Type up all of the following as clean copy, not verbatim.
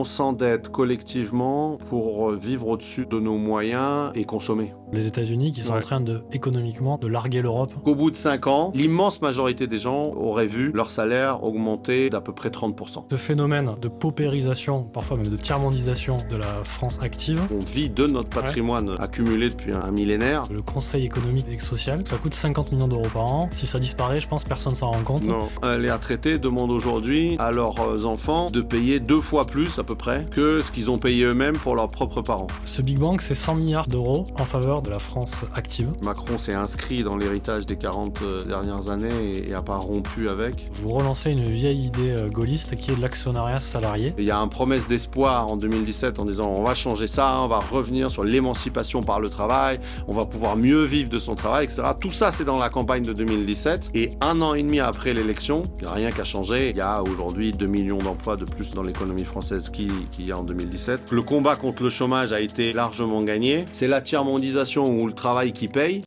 on s'endette collectivement pour vivre au-dessus de nos moyens et consommer. Les États-Unis qui sont en train économiquement de larguer l'Europe. Qu'au bout de 5 ans, l'immense majorité des gens auraient vu leur salaire augmenter d'à peu près 30%. Ce phénomène de paupérisation, parfois même de tiers-mondisation de la France active. On vit de notre patrimoine accumulé depuis un millénaire. Le Conseil économique et social, ça coûte 50 millions d'euros par an. Si ça disparaît, je pense que personne s'en rend compte. Non. Les retraités demandent aujourd'hui à leurs enfants de payer 2 fois plus à peu près que ce qu'ils ont payé eux-mêmes pour leurs propres parents. Ce Big Bang, c'est 100 milliards d'euros en faveur de la France active. Macron s'est inscrit dans l'héritage des 40 dernières années et n'a pas rompu avec. Vous relancez une vieille idée gaulliste qui est de l'actionnariat salarié. Il y a une promesse d'espoir en 2017 en disant on va changer ça, on va revenir sur l'émancipation par le travail, on va pouvoir mieux vivre de son travail, etc. Tout ça, c'est dans la campagne de 2017. Et 1 an et demi après l'élection, il n'y a rien qu'à changer. Il y a aujourd'hui 2 millions d'emplois de plus dans l'économie française qu'il y a en 2017. Le combat contre le chômage a été largement gagné. C'est la tiers-mondisation ou le travail qui paye.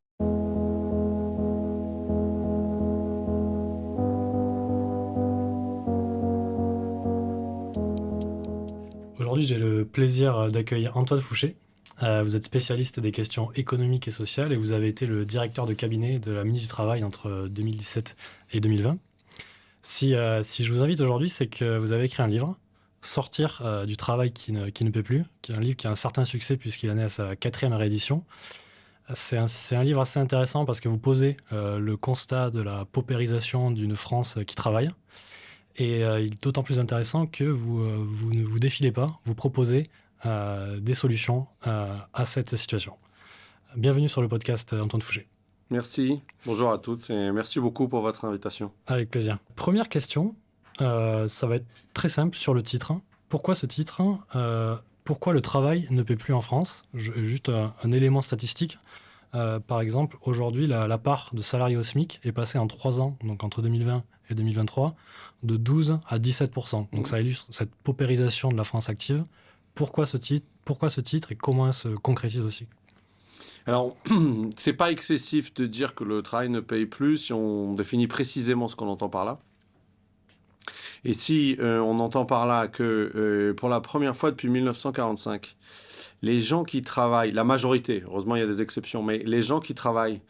Aujourd'hui, j'ai le plaisir d'accueillir Antoine Fouché. Vous êtes spécialiste des questions économiques et sociales et vous avez été le directeur de cabinet de la ministre du Travail entre 2017 et 2020. Si je vous invite aujourd'hui, c'est que vous avez écrit un livre, Sortir du travail qui ne peut plus, qui est un livre qui a un certain succès puisqu'il en est à sa 4e réédition. C'est un livre assez intéressant parce que vous posez le constat de la paupérisation d'une France qui travaille. Et il est d'autant plus intéressant que vous ne vous défilez pas, vous proposez des solutions à cette situation. Bienvenue sur le podcast Antoine Fouché. Merci, bonjour à toutes et merci beaucoup pour votre invitation. Avec plaisir. Première question, ça va être très simple sur le titre. Pourquoi ce titre ? Pourquoi le travail ne paie plus en France ? Juste un élément statistique. Par exemple, aujourd'hui, la part de salariés au SMIC est passée en 3 ans, donc entre 2020 et 2023, de 12 à 17%. Donc ça illustre cette paupérisation de la France active. Pourquoi ce titre et comment elle se concrétise aussi ? Alors, c'est pas excessif de dire que le travail ne paye plus si on définit précisément ce qu'on entend par là. Et si on entend par là que pour la première fois depuis 1945, les gens qui travaillent, la majorité, heureusement il y a des exceptions, mais les gens qui travaillent,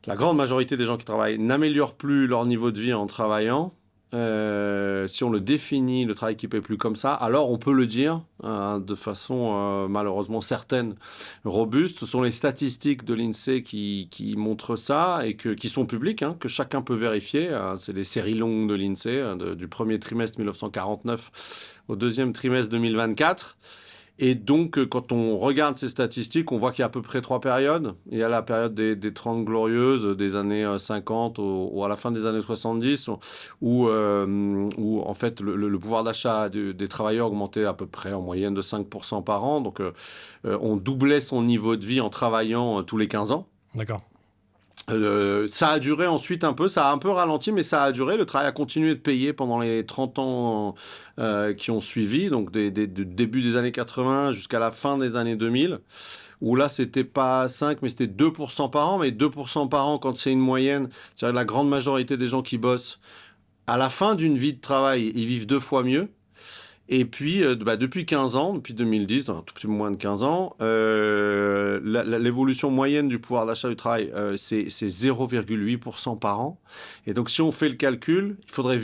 la grande majorité des gens qui travaillent n'améliorent plus leur niveau de vie en travaillant, si on le définit, le travail qui ne paie plus comme ça, alors on peut le dire de façon malheureusement certaine, robuste. Ce sont les statistiques de l'INSEE qui montrent ça et qui sont publiques, que chacun peut vérifier. C'est les séries longues de l'INSEE du premier trimestre 1949 au deuxième trimestre 2024. Et donc, quand on regarde ces statistiques, on voit qu'il y a à peu près 3 périodes. Il y a la période des 30 glorieuses, des années 50 ou à la fin des années 70, où en fait, le pouvoir d'achat des travailleurs augmentait à peu près en moyenne de 5% par an. Donc, on doublait son niveau de vie en travaillant tous les 15 ans. D'accord. Ça a duré ensuite un peu, ça a un peu ralenti, mais ça a duré. Le travail a continué de payer pendant les 30 ans qui ont suivi, donc du début des années 80 jusqu'à la fin des années 2000, où là, c'était pas 5, mais c'était 2% par an. Mais 2% par an, quand c'est une moyenne, c'est-à-dire la grande majorité des gens qui bossent, à la fin d'une vie de travail, ils vivent 2 fois mieux. Et puis, depuis 15 ans, depuis 2010, un tout petit peu moins de 15 ans, l'évolution moyenne du pouvoir d'achat du travail, c'est 0,8% par an. Et donc, si on fait le calcul, il faudrait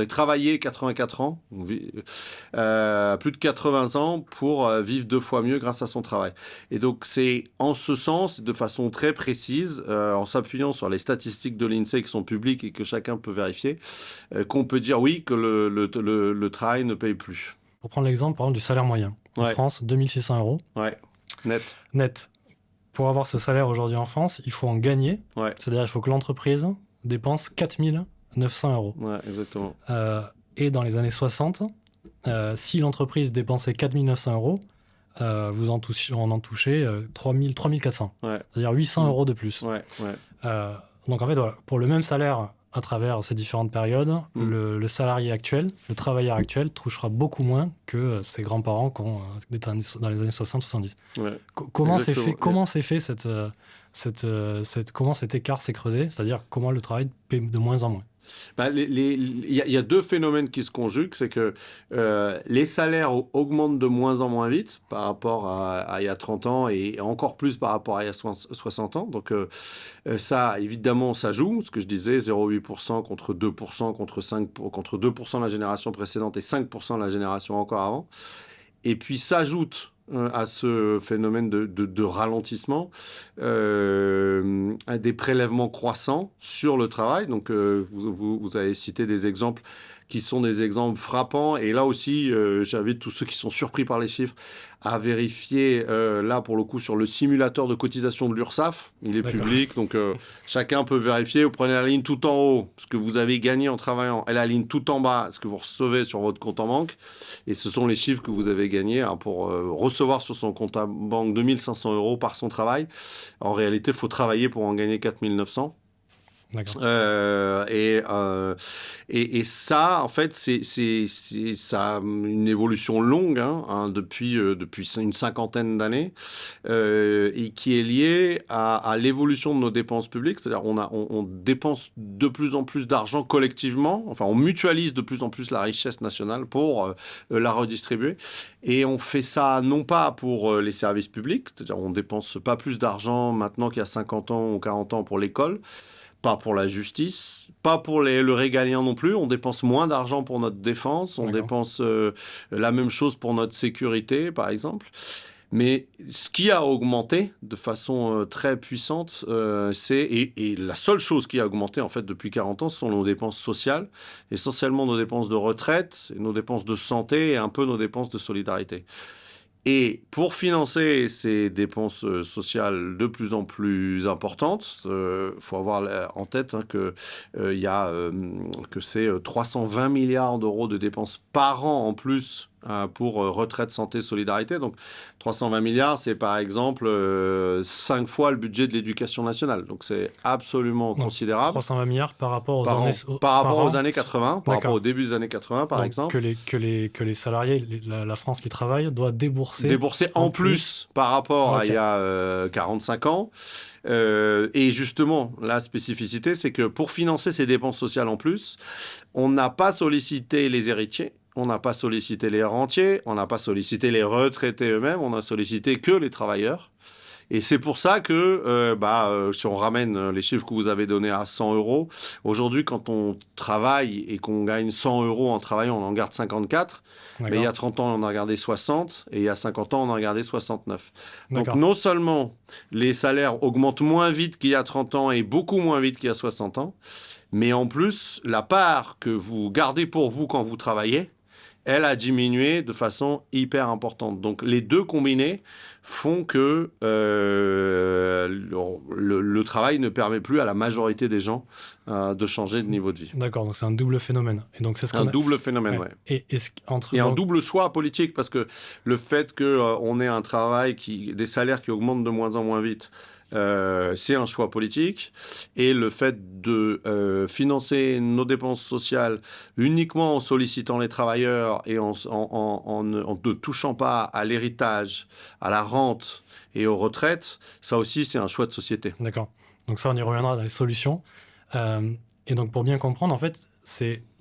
travailler 84 ans, plus de 80 ans pour vivre 2 fois mieux grâce à son travail. Et donc, c'est en ce sens, de façon très précise, en s'appuyant sur les statistiques de l'INSEE qui sont publiques et que chacun peut vérifier, qu'on peut dire oui, que le travail ne paye plus. Pour prendre l'exemple, par exemple, du salaire moyen. En France, 2600 euros. Ouais, net. Pour avoir ce salaire aujourd'hui en France, il faut en gagner. Ouais. C'est-à-dire qu'il faut que l'entreprise dépense 4900 euros. Ouais, exactement. Et dans les années 60, si l'entreprise dépensait 4900 euros, vous en touchez 3400. Ouais. C'est-à-dire 800 euros de plus. Ouais. Donc en fait, voilà, pour le même salaire, à travers ces différentes périodes, le salarié actuel, le travailleur actuel touchera beaucoup moins que ses grands-parents dans les années 60-70. Ouais. Comment s'est fait comment cet écart s'est creusé, c'est-à-dire comment le travail paie de moins en moins? Bah, il y a deux phénomènes qui se conjuguent. C'est que les salaires augmentent de moins en moins vite par rapport à il y a 30 ans et encore plus par rapport à il y a 60 ans. Donc ça, évidemment, ça joue. Ce que je disais, 0,8% contre 2%, contre 2% la génération précédente et 5% la génération encore avant. Et puis s'ajoute à ce phénomène de ralentissement à des prélèvements croissants sur le travail. Donc, vous avez cité des exemples qui sont des exemples frappants. Et là aussi, j'invite tous ceux qui sont surpris par les chiffres à vérifier, là, pour le coup, sur le simulateur de cotisation de l'URSSAF. Il est public, donc chacun peut vérifier. Vous prenez la ligne tout en haut, ce que vous avez gagné en travaillant, et la ligne tout en bas, ce que vous recevez sur votre compte en banque. Et ce sont les chiffres que vous avez gagnés pour recevoir sur son compte en banque 2 500 € par son travail. En réalité, il faut travailler pour en gagner 4 900. D'accord. Et ça, en fait, ça a une évolution longue depuis une cinquantaine d'années et qui est liée à l'évolution de nos dépenses publiques. C'est-à-dire on dépense de plus en plus d'argent collectivement, enfin on mutualise de plus en plus la richesse nationale pour la redistribuer. Et on fait ça non pas pour les services publics, c'est-à-dire on dépense pas plus d'argent maintenant qu'il y a 50 ans ou 40 ans pour l'école, pas pour la justice, pas pour le régalien non plus. On dépense moins d'argent pour notre défense. On dépense la même chose pour notre sécurité, par exemple. Mais ce qui a augmenté de façon très puissante, et la seule chose qui a augmenté en fait depuis 40 ans, ce sont nos dépenses sociales, essentiellement nos dépenses de retraite, nos dépenses de santé et un peu nos dépenses de solidarité. Et pour financer ces dépenses sociales de plus en plus importantes, faut avoir en tête que c'est 320 milliards d'euros de dépenses par an en plus pour retraite, santé, solidarité. Donc 320 milliards, c'est par exemple 5 fois le budget de l'éducation nationale. Donc c'est absolument considérable. 320 milliards par rapport aux années 80, par rapport au début des années 80, par exemple. Que les salariés, la France qui travaille, doit débourser en plus par rapport à il y a 45 ans. Et justement, la spécificité, c'est que pour financer ces dépenses sociales en plus, on n'a pas sollicité les héritiers. On n'a pas sollicité les rentiers, on n'a pas sollicité les retraités eux-mêmes, on a sollicité que les travailleurs. Et c'est pour ça que, si on ramène les chiffres que vous avez donnés à 100 €, aujourd'hui, quand on travaille et qu'on gagne 100 € en travaillant, on en garde 54. Mais il y a 30 ans, on en a gardé 60. Et il y a 50 ans, on en a gardé 69. Donc, non seulement les salaires augmentent moins vite qu'il y a 30 ans et beaucoup moins vite qu'il y a 60 ans, mais en plus, la part que vous gardez pour vous quand vous travaillez, elle a diminué de façon hyper importante. Donc, les deux combinés font que le travail ne permet plus à la majorité des gens de changer de niveau de vie. D'accord, donc c'est un double phénomène. Et donc c'est double phénomène, ouais. Et un double choix politique, parce que le fait qu'on ait un travail, des salaires qui augmentent de moins en moins vite, c'est un choix politique. Et le fait de financer nos dépenses sociales uniquement en sollicitant les travailleurs et en ne touchant pas à l'héritage, à la rente et aux retraites, ça aussi, c'est un choix de société. D'accord. Donc ça, on y reviendra dans les solutions. Et donc, pour bien comprendre, en fait,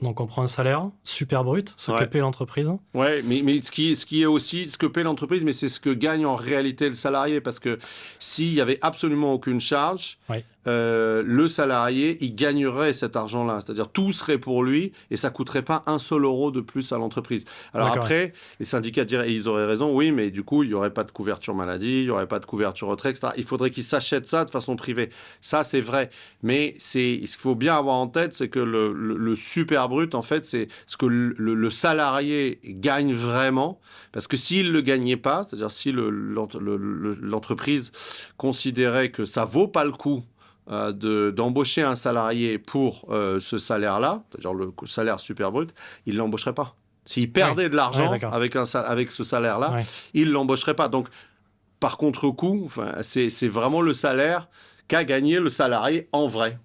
donc on prend un salaire super brut, ce que paie l'entreprise. Ouais, mais ce qui est aussi ce que paie l'entreprise, mais c'est ce que gagne en réalité le salarié, parce que s'il y avait absolument aucune charge, le salarié, il gagnerait cet argent-là. C'est-à-dire tout serait pour lui et ça coûterait pas un seul euro de plus à l'entreprise. Alors après, les syndicats diraient, et ils auraient raison, oui, mais du coup, il y aurait pas de couverture maladie, il y aurait pas de couverture retraite, etc. Il faudrait qu'ils s'achètent ça de façon privée. Ça, c'est vrai. Mais ce qu'il faut bien avoir en tête, c'est que le super brut, en fait, c'est ce que le salarié gagne vraiment. Parce que s'il le gagnait pas, c'est-à-dire si l'entreprise considérait que ça vaut pas le coup d'embaucher un salarié pour ce salaire-là, c'est-à-dire le salaire super brut, il ne l'embaucherait pas. S'il perdait de l'argent avec ce salaire-là, il ne l'embaucherait pas. Donc, par contre-coup, c'est vraiment le salaire qu'a gagné le salarié en vrai.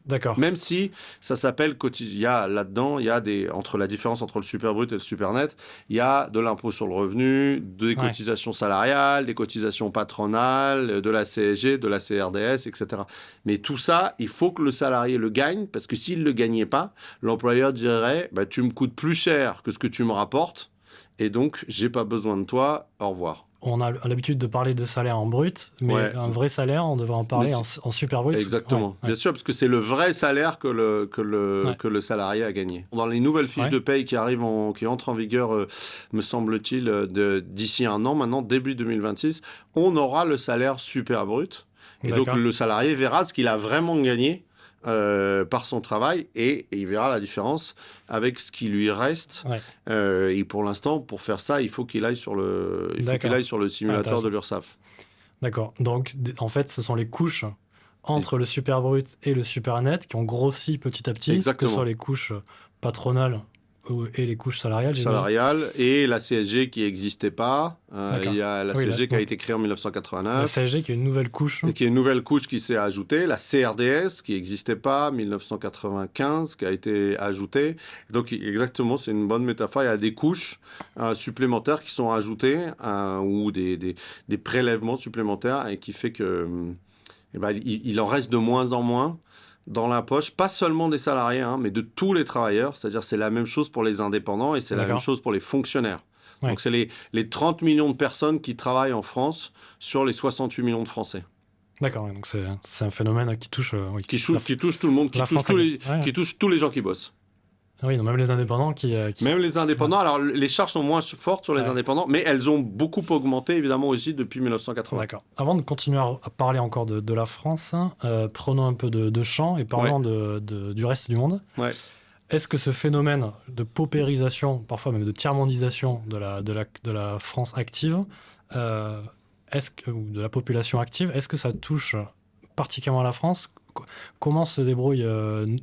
D'accord. Même si ça s'appelle il y a là-dedans, il y a entre la différence entre le super brut et le super net, il y a de l'impôt sur le revenu, des cotisations salariales, des cotisations patronales, de la CSG, de la CRDS, etc. Mais tout ça, il faut que le salarié le gagne, parce que s'il ne le gagnait pas, l'employeur dirait bah, tu me coûtes plus cher que ce que tu me rapportes, et donc j'ai pas besoin de toi, au revoir. On a l'habitude de parler de salaire en brut, mais un vrai salaire, on devrait en parler en super brut. Exactement. Bien sûr, parce que c'est le vrai salaire que le salarié a gagné. Dans les nouvelles fiches de paye qui entrent en vigueur, me semble-t-il, d'ici un an, maintenant, début 2026, on aura le salaire super brut. Et donc, le salarié verra ce qu'il a vraiment gagné par son travail et il verra la différence avec ce qui lui reste. Et pour l'instant, pour faire ça, il faut qu'il aille sur le simulateur de l'URSSAF. D'accord. Donc, en fait, ce sont les couches entre le super brut et le super net qui ont grossi petit à petit. Exactement. Que ce soit les couches patronales et les couches salariales. Salariales et la CSG qui n'existait pas. Il y a la CSG qui a été créée en 1989. La CSG qui est une nouvelle couche. Et qui est une nouvelle couche qui s'est ajoutée. La CRDS qui n'existait pas, 1995, qui a été ajoutée. Donc exactement, c'est une bonne métaphore. Il y a des couches supplémentaires qui sont ajoutées ou des prélèvements supplémentaires et qui fait que il en reste de moins en moins dans la poche, pas seulement des salariés, mais de tous les travailleurs. C'est-à-dire c'est la même chose pour les indépendants et c'est la même chose pour les fonctionnaires. Donc c'est les 30 millions de personnes qui travaillent en France sur les 68 millions de Français. D'accord, donc c'est un phénomène qui touche... qui touche tout le monde, qui touche tous les gens qui bossent. Oui, non, même les indépendants Même les indépendants, alors les charges sont moins fortes sur les indépendants, mais elles ont beaucoup augmenté évidemment aussi depuis 1980. D'accord. Avant de continuer à parler encore de la France, prenons un peu de champ et parlons du reste du monde. Est-ce que ce phénomène de paupérisation, parfois même de tiers-mondisation de la France active, ou de la population active, est-ce que ça touche particulièrement la France ? Comment se débrouillent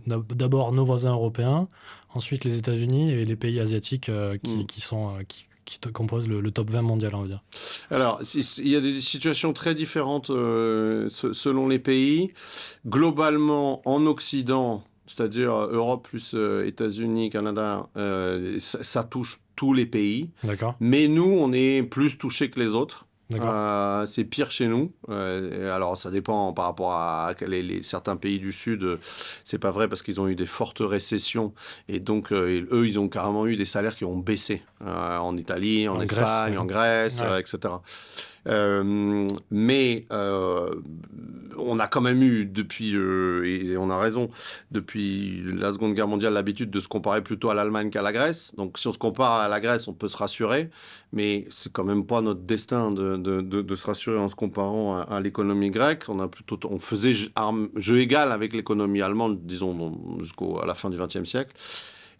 d'abord nos voisins européens, ensuite les États-Unis et les pays asiatiques qui composent le top 20 mondial, on va dire? Alors, il y a des situations très différentes selon les pays. Globalement, en Occident, c'est-à-dire Europe plus États-Unis, Canada, ça touche tous les pays. D'accord. Mais nous, on est plus touchés que les autres. C'est pire chez nous. Alors, ça dépend par rapport à certains pays du Sud. C'est pas vrai parce qu'ils ont eu des fortes récessions. Et donc, eux, ils ont carrément eu des salaires qui ont baissé. En Italie, en Espagne, en Grèce, etc. Mais on a quand même eu depuis, et on a raison, depuis la Seconde Guerre mondiale, l'habitude de se comparer plutôt à l'Allemagne qu'à la Grèce. Donc si on se compare à la Grèce, on peut se rassurer, mais c'est quand même pas notre destin de se rassurer en se comparant à l'économie grecque. On faisait jeu égal avec l'économie allemande, disons, jusqu'à la fin du XXe siècle.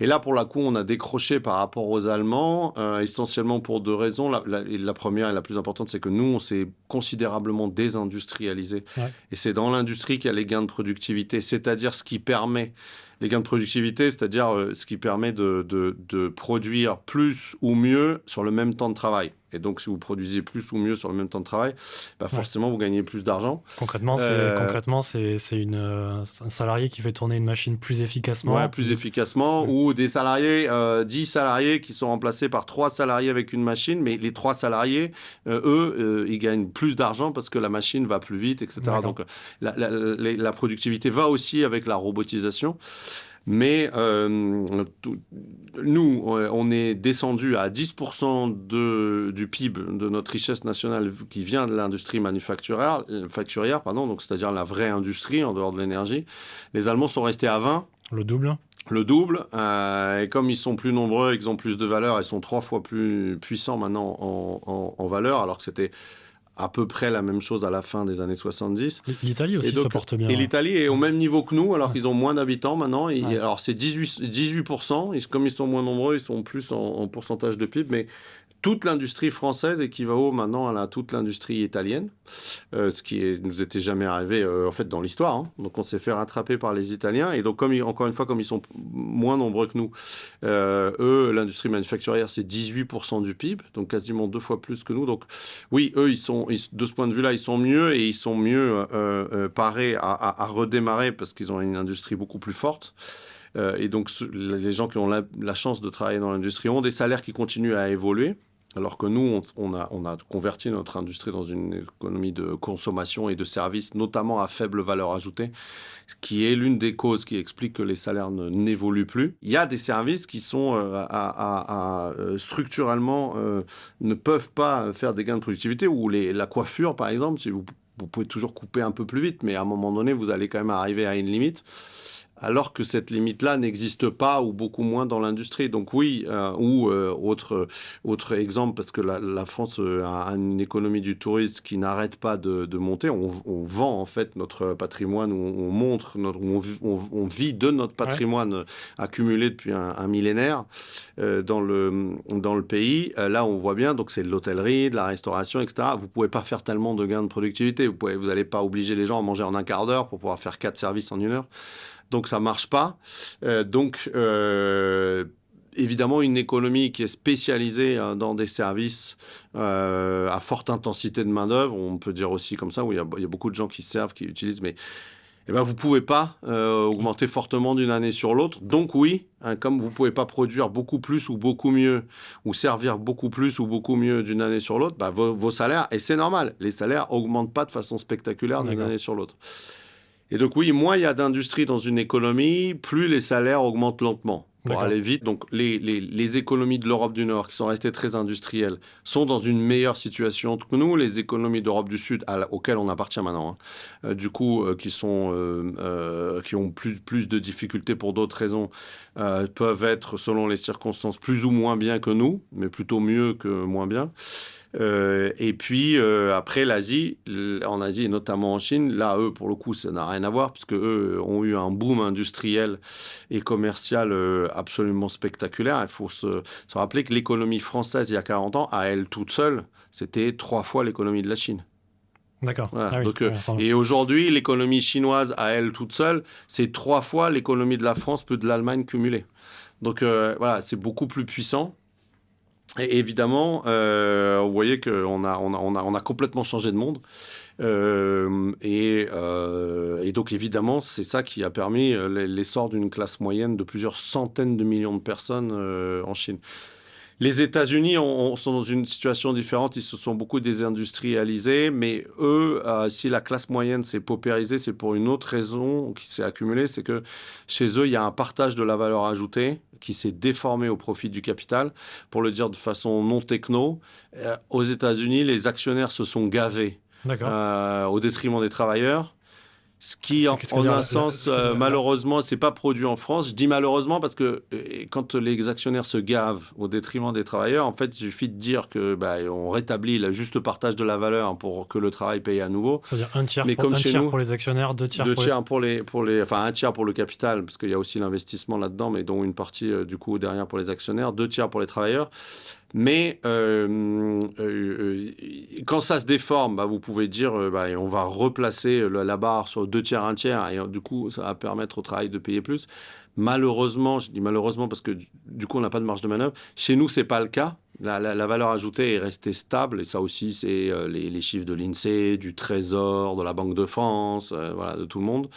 Et là, pour le coup, on a décroché par rapport aux Allemands, essentiellement pour deux raisons. La première et la plus importante, c'est que nous, on s'est considérablement désindustrialisé. Et c'est dans l'industrie qu'il y a les gains de productivité, c'est-à-dire ce qui permet... Les gains de productivité, c'est-à-dire ce qui permet de produire plus ou mieux sur le même temps de travail. Et donc, si vous produisez plus ou mieux sur le même temps de travail, forcément, vous gagnez plus d'argent. Concrètement, c'est un salarié qui fait tourner une machine plus efficacement. Ouais, plus efficacement. Ou des salariés, 10 salariés qui sont remplacés par 3 salariés avec une machine. Mais les 3 salariés, eux, ils gagnent plus d'argent parce que la machine va plus vite, etc. Donc, la productivité va aussi avec la robotisation. Mais nous, on est descendu à 10% du PIB, de notre richesse nationale qui vient de l'industrie manufacturière, donc c'est-à-dire la vraie industrie en dehors de l'énergie. Les Allemands sont restés à 20. Le double. Et comme ils sont plus nombreux, ils ont plus de valeur, ils sont 3 fois plus puissants maintenant en valeur, alors que c'était à peu près la même chose à la fin des années 70. L'Italie aussi se porte bien. Et l'Italie est au même niveau que nous, alors qu'ils ont moins d'habitants maintenant. Alors c'est 18%, comme ils sont moins nombreux, ils sont plus en pourcentage de PIB, mais toute l'industrie française équivaut maintenant à toute l'industrie italienne, ce qui nous était jamais arrivé en fait dans l'histoire. Donc on s'est fait rattraper par les Italiens, et donc encore une fois, comme ils sont moins nombreux que nous, l'industrie manufacturière c'est 18% du PIB, donc quasiment 2 fois plus que nous. Donc oui, eux ils sont de ce point de vue-là, ils sont mieux et ils sont mieux parés à redémarrer parce qu'ils ont une industrie beaucoup plus forte. Et donc, les gens qui ont la chance de travailler dans l'industrie ont des salaires qui continuent à évoluer. Alors que nous, on a converti notre industrie dans une économie de consommation et de services, notamment à faible valeur ajoutée, ce qui est l'une des causes qui explique que les salaires n'évoluent plus. Il y a des services qui sont structurellement ne peuvent pas faire des gains de productivité, ou la coiffure, par exemple, si vous pouvez toujours couper un peu plus vite, mais à un moment donné, vous allez quand même arriver à une limite. Alors que cette limite-là n'existe pas ou beaucoup moins dans l'industrie. Donc oui, autre exemple, parce que la France a une économie du tourisme qui n'arrête pas de monter. On vend en fait notre patrimoine, on montre, on vit de notre patrimoine accumulé depuis un millénaire dans le pays. Là, on voit bien, donc c'est de l'hôtellerie, de la restauration, etc. Vous ne pouvez pas faire tellement de gains de productivité. Vous n'allez pas obliger les gens à manger en un quart d'heure pour pouvoir faire 4 services en 1 heure. Donc, ça ne marche pas. Évidemment, une économie qui est spécialisée dans des services à forte intensité de main-d'œuvre, on peut dire aussi comme ça, où il y a beaucoup de gens qui servent, qui utilisent, mais vous ne pouvez pas augmenter fortement d'une année sur l'autre. Donc oui, comme vous ne pouvez pas produire beaucoup plus ou beaucoup mieux, ou servir beaucoup plus ou beaucoup mieux d'une année sur l'autre, vos salaires, et c'est normal, les salaires n'augmentent pas de façon spectaculaire d'une année sur l'autre. Et donc oui, moins il y a d'industrie dans une économie, plus les salaires augmentent lentement. Pour aller vite, donc les économies de l'Europe du Nord, qui sont restées très industrielles, sont dans une meilleure situation que nous. Les économies d'Europe du Sud, auxquelles on appartient maintenant, qui ont plus de difficultés pour d'autres raisons, peuvent être, selon les circonstances, plus ou moins bien que nous, mais plutôt mieux que moins bien. Et puis après l'Asie, en Asie et notamment en Chine, là eux pour le coup ça n'a rien à voir puisque eux ont eu un boom industriel et commercial absolument spectaculaire. Il faut se rappeler que l'économie française il y a 40 ans, à elle toute seule, c'était 3 fois l'économie de la Chine. D'accord. Voilà. Et aujourd'hui, l'économie chinoise, à elle toute seule, c'est 3 fois l'économie de la France plus de l'Allemagne cumulée. Donc voilà, c'est beaucoup plus puissant. Et évidemment, vous voyez qu'on a complètement changé de monde. Et donc, évidemment, c'est ça qui a permis l'essor d'une classe moyenne de plusieurs centaines de millions de personnes en Chine. Les États-Unis sont dans une situation différente. Ils se sont beaucoup désindustrialisés. Mais eux, si la classe moyenne s'est paupérisée, c'est pour une autre raison qui s'est accumulée. C'est que chez eux, il y a un partage de la valeur ajoutée qui s'est déformé au profit du capital. Pour le dire de façon non techno, aux États-Unis, les actionnaires se sont gavés au détriment des travailleurs. Ce qui, en un sens, malheureusement, c'est pas produit en France. Je dis malheureusement parce que quand les actionnaires se gavent au détriment des travailleurs, en fait, il suffit de dire que on rétablit le juste partage de la valeur pour que le travail paye à nouveau. C'est-à-dire un tiers pour les actionnaires, 2 tiers pour les enfin un tiers pour le capital, parce qu'il y a aussi l'investissement là-dedans, mais dont une partie du coup derrière pour les actionnaires, 2 tiers pour les travailleurs. Mais quand ça se déforme, vous pouvez dire on va replacer la barre sur 2 tiers, 1 tiers, et du coup, ça va permettre au travail de payer plus. Malheureusement, je dis malheureusement parce que du coup, on n'a pas de marge de manœuvre. Chez nous, ce n'est pas le cas. La valeur ajoutée est restée stable, et ça aussi, c'est les chiffres de l'INSEE, du Trésor, de la Banque de France, de tout le monde.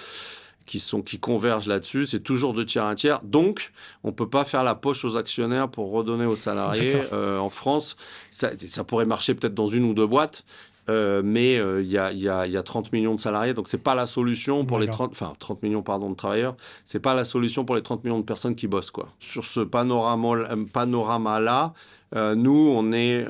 Qui convergent là-dessus, c'est toujours 2 tiers, 1 tiers. Donc, on ne peut pas faire la poche aux actionnaires pour redonner aux salariés. En France, ça pourrait marcher peut-être dans 1 ou 2 boîtes, mais il y a 30 millions de salariés, donc ce n'est pas la solution pour les 30 millions de travailleurs, ce n'est pas la solution pour les 30 millions de personnes qui bossent, quoi. Sur ce panorama-là, nous, on est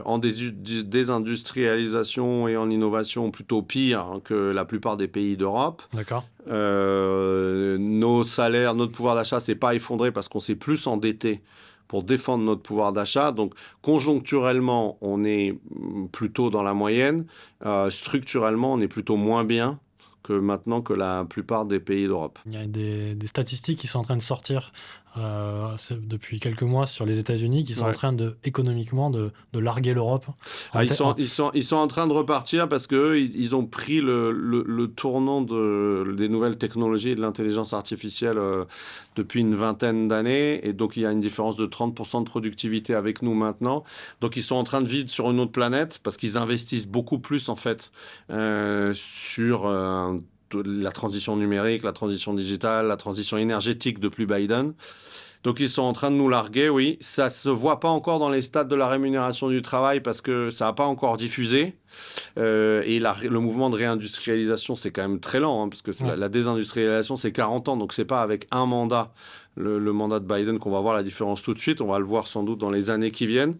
en désindustrialisation et en innovation plutôt pire que la plupart des pays d'Europe. D'accord. Nos salaires, notre pouvoir d'achat, c'est pas effondré parce qu'on s'est plus endetté pour défendre notre pouvoir d'achat. Donc, conjoncturellement, on est plutôt dans la moyenne. Structurellement, on est plutôt moins bien que maintenant que la plupart des pays d'Europe. Il y a des statistiques qui sont en train de sortir depuis quelques mois sur les États-Unis qui sont en Ouais. train économiquement de larguer l'Europe. Ah, En te- en- ils sont en train de repartir parce que ils ont pris le tournant des nouvelles technologies et de l'intelligence artificielle depuis une vingtaine d'années. Et donc, il y a une différence de 30% de productivité avec nous maintenant. Donc, ils sont en train de vivre sur une autre planète parce qu'ils investissent beaucoup plus, en fait, sur la transition numérique, la transition digitale, la transition énergétique depuis Biden. Donc ils sont en train de nous larguer, oui. Ça se voit pas encore dans les stats de la rémunération du travail parce que ça n'a pas encore diffusé. Et le mouvement de réindustrialisation, c'est quand même très lent, hein, parce que Ouais. la désindustrialisation, c'est 40 ans. Donc c'est pas avec un mandat, le mandat de Biden, qu'on va voir la différence tout de suite. On va le voir sans doute dans les années qui viennent.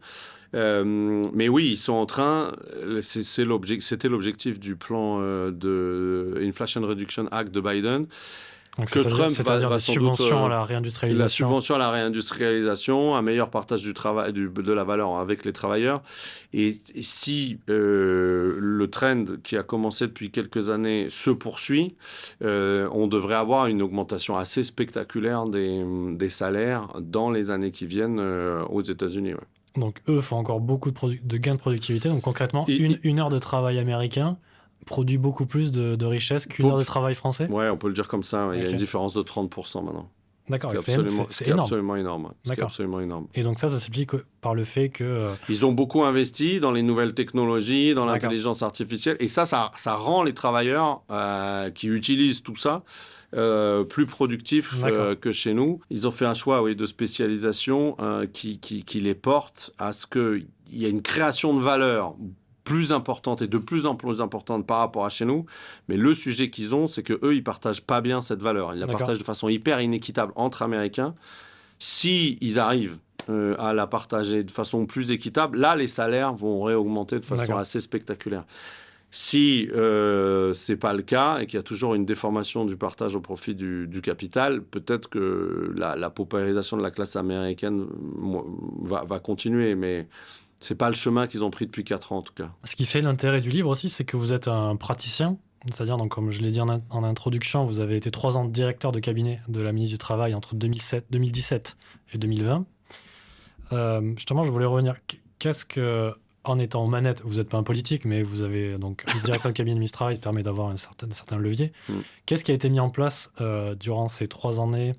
Mais oui, ils sont en train, c'était l'objectif du plan de Inflation Reduction Act de Biden, Donc, que Trump c'est-à-dire va des sans doute subventions à la la réindustrialisation. subvention à la réindustrialisation, un meilleur partage du travail, de la valeur avec les travailleurs. Et si le trend qui a commencé depuis quelques années se poursuit, on devrait avoir une augmentation assez spectaculaire des salaires dans les années qui viennent aux États-Unis. Ouais. Donc, eux font encore beaucoup de gains de productivité. Donc, concrètement, Et- une heure de travail américain produit beaucoup plus de richesse qu'une pour- heure de travail français. ouais, on peut le dire comme ça. Ouais. Il y a Ok. une différence de 30% maintenant. D'accord, Ce qui est c'est ce qui est énorme. absolument énorme. Ouais. Ce qui est D'accord. absolument énorme. Et donc ça s'explique par le fait que... Ils ont beaucoup investi dans les nouvelles technologies, dans D'accord. l'intelligence artificielle. Et ça rend les travailleurs qui utilisent tout ça plus productifs D'accord. que chez nous. Ils ont fait un choix, oui, de spécialisation qui les porte à ce qu'il y ait une création de valeur plus importante et de plus en plus importante par rapport à chez nous. Mais le sujet qu'ils ont, c'est qu'eux, ils partagent pas bien cette valeur. Ils la D'accord. partagent de façon hyper inéquitable entre Américains. Si ils arrivent à la partager de façon plus équitable, là, les salaires vont réaugmenter de façon D'accord. assez spectaculaire. Si c'est pas le cas et qu'il y a toujours une déformation du partage au profit du capital, peut-être que la paupérisation de la classe américaine va continuer, mais c'est pas le chemin qu'ils ont pris depuis 4 ans en tout cas. Ce qui fait l'intérêt du livre aussi, c'est que vous êtes un praticien. C'est-à-dire, donc, comme je l'ai dit en introduction, vous avez été 3 ans directeur de cabinet de la ministre du Travail entre 2017 et 2020. Justement, je voulais revenir. Qu'est-ce que, en étant aux manettes, vous n'êtes pas un politique, mais vous avez donc le directeur de cabinet de ministre du Travail permet d'avoir un certain levier. Qu'est-ce qui a été mis en place durant ces 3 années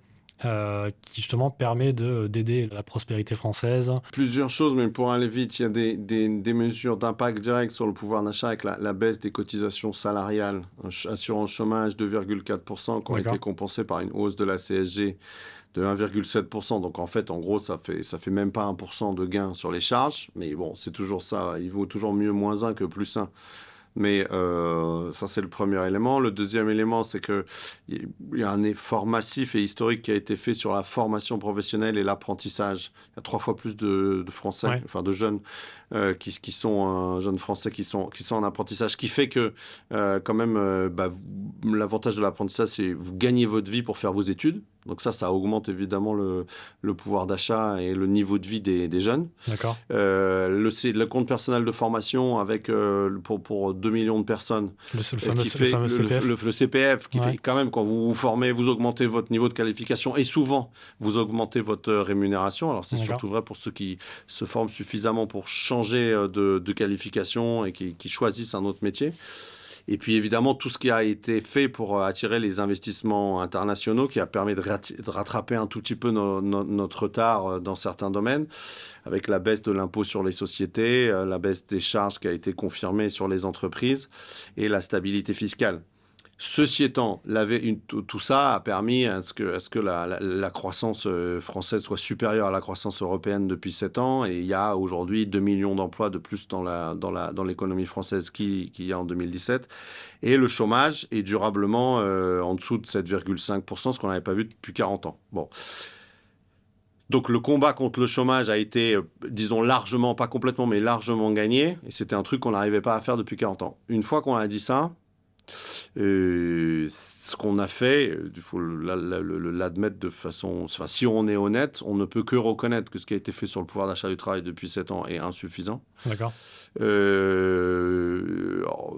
qui justement permet d'aider la prospérité française? Plusieurs choses, mais pour aller vite, il y a des mesures d'impact direct sur le pouvoir d'achat avec la baisse des cotisations salariales, assurance chômage 2,4% qui ont D'accord. été compensées par une hausse de la CSG de 1,7%. Donc en fait, en gros, ça fait même pas 1% de gain sur les charges. Mais bon, c'est toujours ça. Il vaut toujours mieux moins 1 que plus 1. Mais ça, c'est le premier élément. Le deuxième élément, c'est qu'il y a un effort massif et historique qui a été fait sur la formation professionnelle et l'apprentissage. Il y a 3 fois plus de Français, Ouais. enfin de jeunes qui sont jeunes Français qui sont en apprentissage, ce qui fait que quand même, l'avantage de l'apprentissage, c'est vous gagnez votre vie pour faire vos études. Donc ça augmente évidemment le pouvoir d'achat et le niveau de vie des jeunes. D'accord. Le compte personnel de formation avec pour 2 millions de personnes. Le fameux, Qui le fait fameux CPF. le CPF, qui Ouais. fait quand même, quand vous vous formez, vous augmentez votre niveau de qualification et souvent, vous augmentez votre rémunération. Alors, c'est D'accord. surtout vrai pour ceux qui se forment suffisamment pour changer de qualification et qui choisissent un autre métier. Et puis évidemment, tout ce qui a été fait pour attirer les investissements internationaux, qui a permis de rattraper un tout petit peu notre retard dans certains domaines, avec la baisse de l'impôt sur les sociétés, la baisse des charges qui a été confirmée sur les entreprises et la stabilité fiscale. Ceci étant, tout ça a permis à ce que la croissance française soit supérieure à la croissance européenne depuis 7 ans. Et il y a aujourd'hui 2 millions d'emplois de plus dans l'économie française qu'il y a en 2017. Et le chômage est durablement en dessous de 7,5%, ce qu'on n'avait pas vu depuis 40 ans. Bon. Donc le combat contre le chômage a été, disons, largement, pas complètement, mais largement gagné. Et c'était un truc qu'on n'arrivait pas à faire depuis 40 ans. Une fois qu'on a dit ça, Ce qu'on a fait, il faut l'admettre de façon... Enfin, si on est honnête, on ne peut que reconnaître que ce qui a été fait sur le pouvoir d'achat du travail depuis 7 ans est insuffisant. D'accord.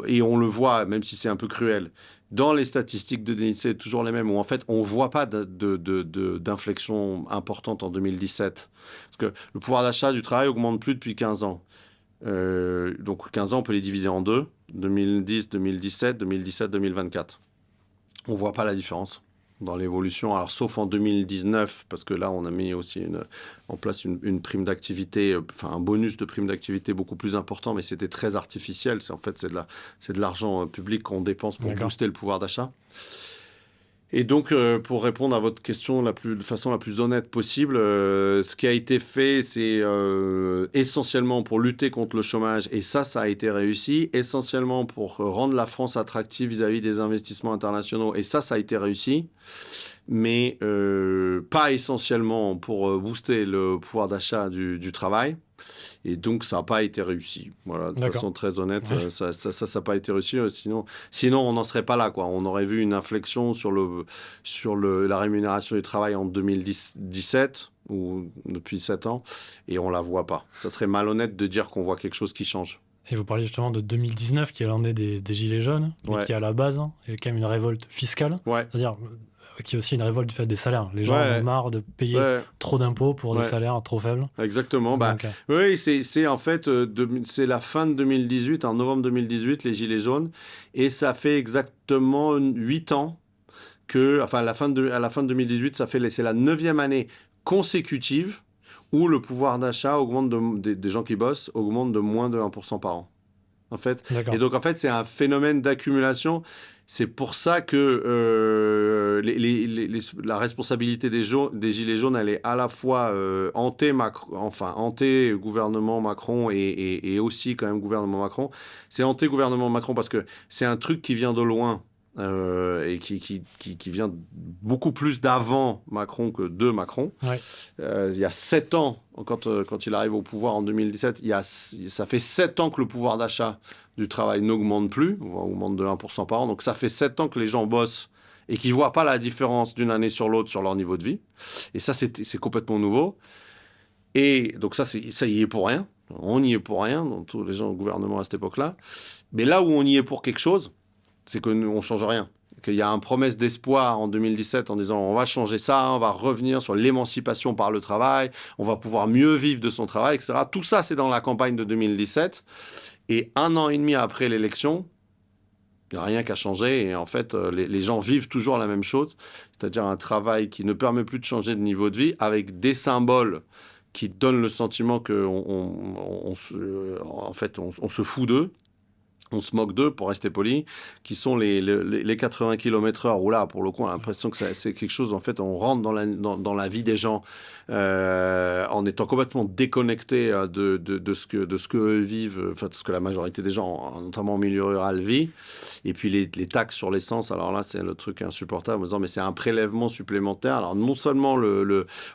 Et on le voit, même si c'est un peu cruel, dans les statistiques de l'INSEE, toujours les mêmes, où en fait, on ne voit pas d'inflexion importante en 2017. Parce que le pouvoir d'achat du travail augmente plus depuis 15 ans. Donc 15 ans, on peut les diviser en deux. 2010, 2017, 2017, 2024. On ne voit pas la différence dans l'évolution. Alors, sauf en 2019, parce que là, on a mis aussi en place une prime d'activité, enfin un bonus de prime d'activité beaucoup plus important, mais c'était très artificiel. C'est de l'argent public qu'on dépense pour booster le pouvoir d'achat. Et donc, pour répondre à votre question de façon la plus honnête possible, ce qui a été fait, c'est essentiellement pour lutter contre le chômage, et ça a été réussi, essentiellement pour rendre la France attractive vis-à-vis des investissements internationaux, et ça a été réussi, mais pas essentiellement pour booster le pouvoir d'achat du travail. Et donc, ça n'a pas été réussi. Voilà, de façon très honnête, ça n'a pas été réussi. Sinon, on n'en serait pas là, quoi. On aurait vu une inflexion sur la rémunération du travail en 2017 ou depuis 7 ans, et on ne la voit pas. Ça serait malhonnête de dire qu'on voit quelque chose qui change. Et vous parliez justement de 2019, qui est l'année des Gilets jaunes, mais qui, à la base, est quand même une révolte fiscale. C'est-à-dire... qui est aussi une révolte du fait des salaires. Les gens en ont marre de payer trop d'impôts pour des salaires trop faibles. Exactement. Donc, oui, c'est en fait, c'est la fin de 2018, en novembre 2018, les Gilets jaunes. Et ça fait exactement 8 ans à la fin de 2018, c'est la 9e année consécutive où le pouvoir d'achat augmente des gens qui bossent augmente de moins de 1% par an. En fait. Et donc, en fait, c'est un phénomène d'accumulation. C'est pour ça que la responsabilité des Gilets jaunes, elle est à la fois hantée gouvernement Macron et aussi quand même gouvernement Macron. C'est hanté gouvernement Macron parce que c'est un truc qui vient de loin. Et qui vient beaucoup plus d'avant Macron que de Macron. Il y a 7 ans, quand il arrive au pouvoir en 2017, ça fait 7 ans que le pouvoir d'achat du travail n'augmente plus, augmente de 1% par an. Donc ça fait 7 ans que les gens bossent et qu'ils ne voient pas la différence d'une année sur l'autre sur leur niveau de vie. Et ça, c'est complètement nouveau. Et donc ça y est pour rien. On y est pour rien, donc tous les gens au gouvernement à cette époque-là. Mais là où on y est pour quelque chose, c'est qu'on ne change rien. Qu'il y a une promesse d'espoir en 2017 en disant on va changer ça, on va revenir sur l'émancipation par le travail, on va pouvoir mieux vivre de son travail, etc. Tout ça, c'est dans la campagne de 2017. Et 1 an et demi après l'élection, il n'y a rien qu'à changer. Et en fait, les gens vivent toujours la même chose, c'est-à-dire un travail qui ne permet plus de changer de niveau de vie avec des symboles qui donnent le sentiment qu'on se fout d'eux. On se moque d'eux, pour rester poli, qui sont les 80 km/h, où là, pour le coup, on a l'impression que c'est quelque chose, en fait, on rentre dans la vie des gens en étant complètement déconnecté de ce qu'eux vivent, enfin, de ce que la majorité des gens, notamment au milieu rural, vit. Et puis les taxes sur l'essence, alors là, c'est le truc insupportable, en disant, mais c'est un prélèvement supplémentaire. Alors non seulement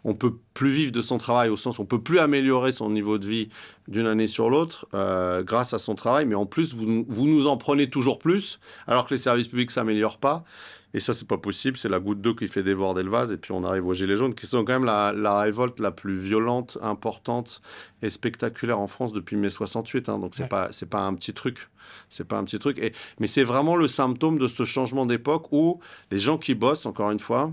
on peut plus vivre de son travail, au sens où on peut plus améliorer son niveau de vie d'une année sur l'autre grâce à son travail, mais en plus, vous nous en prenez toujours plus, alors que les services publics ne s'améliorent pas. Et ça, c'est pas possible. C'est la goutte d'eau qui fait déborder le vase. Et puis, on arrive aux Gilets jaunes, qui sont quand même la révolte la plus violente, importante et spectaculaire en France depuis mai 68. Hein. Donc, c'est pas un petit truc. C'est pas un petit truc. Mais c'est vraiment le symptôme de ce changement d'époque où les gens qui bossent, encore une fois,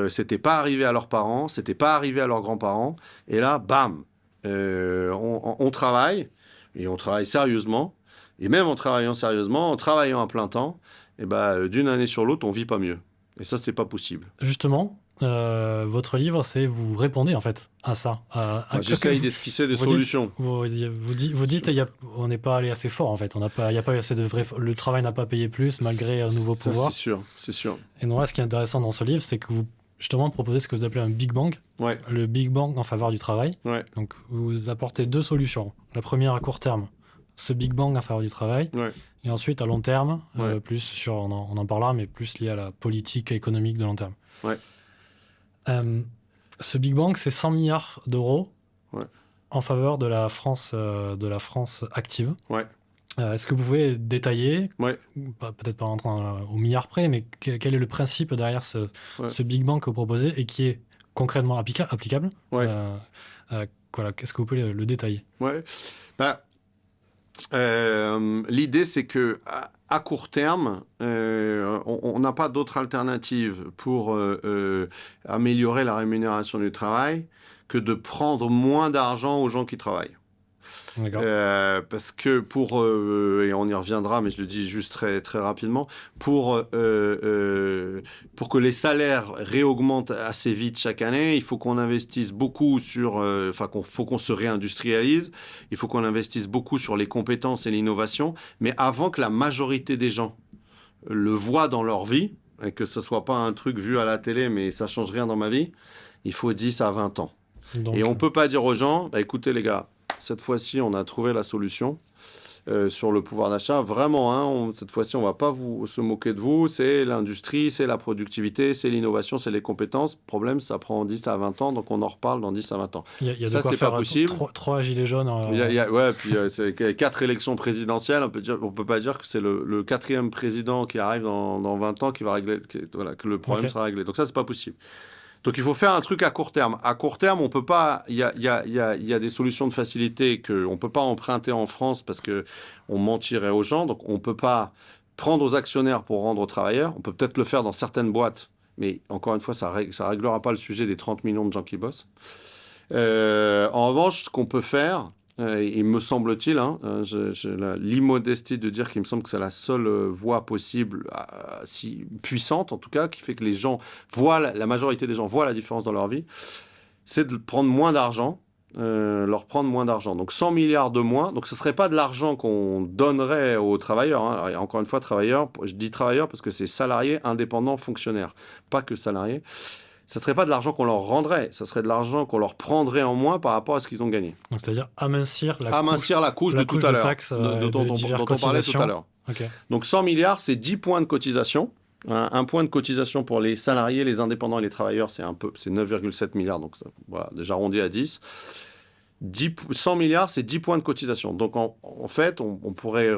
c'était pas arrivé à leurs parents, c'était pas arrivé à leurs grands-parents. Et là, bam, on travaille, et on travaille sérieusement. Et même en travaillant sérieusement, en travaillant à plein temps, et d'une année sur l'autre, on vit pas mieux. Et ça, c'est pas possible. Justement, votre livre, vous répondez en fait à ça. J'essaye d'esquisser des solutions. Vous dites, on n'est pas allé assez fort en fait. Il n'y a pas assez le travail n'a pas payé plus malgré un nouveau pouvoir. C'est sûr. Et donc là, ce qui est intéressant dans ce livre, c'est que vous justement proposez ce que vous appelez un Big Bang. Le Big Bang en faveur du travail. Donc vous apportez 2 solutions. La première à court terme, ce Big Bang en faveur du travail. Et ensuite, à long terme, plus on en parlera, mais plus lié à la politique économique de long terme. Ce Big Bang, c'est 100 milliards d'euros en faveur de la France active. Est-ce que vous pouvez détailler, Ouais, peut-être pas rentrer au milliard près, mais quel est le principe derrière ouais, ce Big Bang que vous proposez et qui est concrètement applicable? ouais, Voilà, est-ce que vous pouvez le détailler? ouais. Bah, l'idée, c'est que à court terme, on n'a pas d'autre alternative pour améliorer la rémunération du travail que de prendre moins d'argent aux gens qui travaillent. D'accord. Parce que et on y reviendra, mais je le dis juste très, très rapidement, pour que les salaires réaugmentent assez vite chaque année, il faut qu'on investisse beaucoup faut qu'on se réindustrialise, il faut qu'on investisse beaucoup sur les compétences et l'innovation, mais avant que la majorité des gens le voient dans leur vie, et que ce soit pas un truc vu à la télé, mais ça change rien dans ma vie, il faut 10 à 20 ans. Et Donc, on ne peut pas dire aux gens, bah, écoutez les gars, cette fois-ci, on a trouvé la solution sur le pouvoir d'achat. Vraiment, hein, cette fois-ci, on ne va pas se moquer de vous. C'est l'industrie, c'est la productivité, c'est l'innovation, c'est les compétences. Problème, ça prend 10 à 20 ans, donc on en reparle dans 10 à 20 ans. il y a de Ça, quoi c'est pas faire possible. trois gilets jaunes. Ouais, puis c'est 4 élections présidentielles. On peut pas dire que c'est le quatrième président qui arrive dans 20 ans qui va régler, voilà, que le problème Ok. sera réglé. Donc ça, c'est pas possible. Donc il faut faire un truc à court terme. À court terme, on peut pas. Il y a des solutions de facilité qu'on ne peut pas emprunter en France parce que on mentirait aux gens. Donc on ne peut pas prendre aux actionnaires pour rendre aux travailleurs. On peut peut-être le faire dans certaines boîtes, mais encore une fois, ça réglera pas le sujet des 30 millions de gens qui bossent. En revanche, ce qu'on peut faire, il me semble-t-il, hein, j'ai l'immodestie de dire qu'il me semble que c'est la seule voie possible, si puissante en tout cas, qui fait que les gens voient, la majorité des gens voient la différence dans leur vie, c'est de prendre moins d'argent, leur prendre moins d'argent. Donc 100 milliards de moins, donc ce ne serait pas de l'argent qu'on donnerait aux travailleurs. Hein. Alors, encore une fois, travailleurs, je dis travailleurs parce que c'est salariés, indépendants, fonctionnaires, pas que salariés. Ça ne serait pas de l'argent qu'on leur rendrait, ça serait de l'argent qu'on leur prendrait en moins par rapport à ce qu'ils ont gagné. Donc, c'est-à-dire amincir Amincir la couche de tout à de l'heure, taxes dont de diverses on parlait tout à cotisations. l'heure. Ok. Donc 100 milliards, c'est 10 points de cotisation. Un point de cotisation pour les salariés, les indépendants et les travailleurs, c'est 9,7 milliards. Donc voilà, déjà arrondi à 10. 100 milliards, c'est 10 points de cotisation. Donc en fait, on pourrait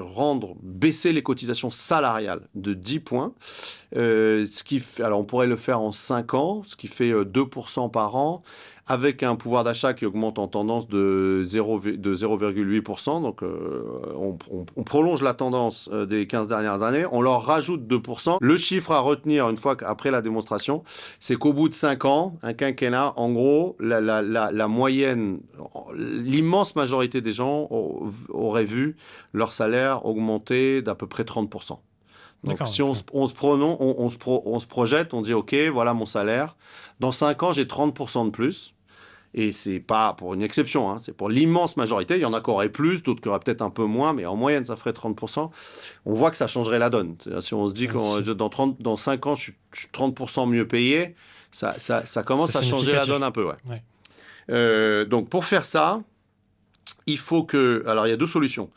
baisser les cotisations salariales de 10 points. Alors on pourrait le faire en 5 ans, ce qui fait 2% par an, avec un pouvoir d'achat qui augmente en tendance de 0,8%. Donc on prolonge la tendance des 15 dernières années, on leur rajoute 2%. Le chiffre à retenir une fois qu'après la démonstration, c'est qu'au bout de 5 ans, un quinquennat, en gros, la moyenne, l'immense majorité des gens auraient vu leur salaire augmenter d'à peu près 30%. Donc, D'accord. si on se projette, on dit OK, voilà mon salaire. Dans 5 ans, j'ai 30% de plus. Et c'est pas pour une exception, hein, c'est pour l'immense majorité. Il y en a qui auraient plus, d'autres qui auraient peut-être un peu moins, mais en moyenne, ça ferait 30%. On voit que ça changerait la donne. C'est-à-dire, si on se dit que dans 5 ans, je suis 30% mieux payé, ça commence à changer la donne un peu. Ouais. Donc, pour faire ça, il faut que. Alors, il y a deux solutions.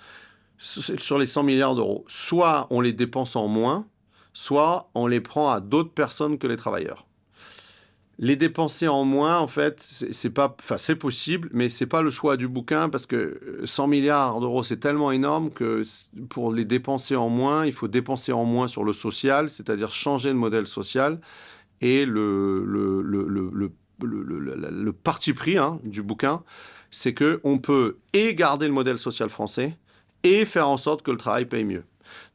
Sur les 100 milliards d'euros, soit on les dépense en moins, soit on les prend à d'autres personnes que les travailleurs. Les dépenser en moins, en fait, c'est possible, mais c'est pas le choix du bouquin parce que 100 milliards d'euros, c'est tellement énorme que pour les dépenser en moins, il faut dépenser en moins sur le social, c'est-à-dire changer de modèle social. Et le parti pris du bouquin, c'est qu'on peut garder le modèle social français et faire en sorte que le travail paye mieux.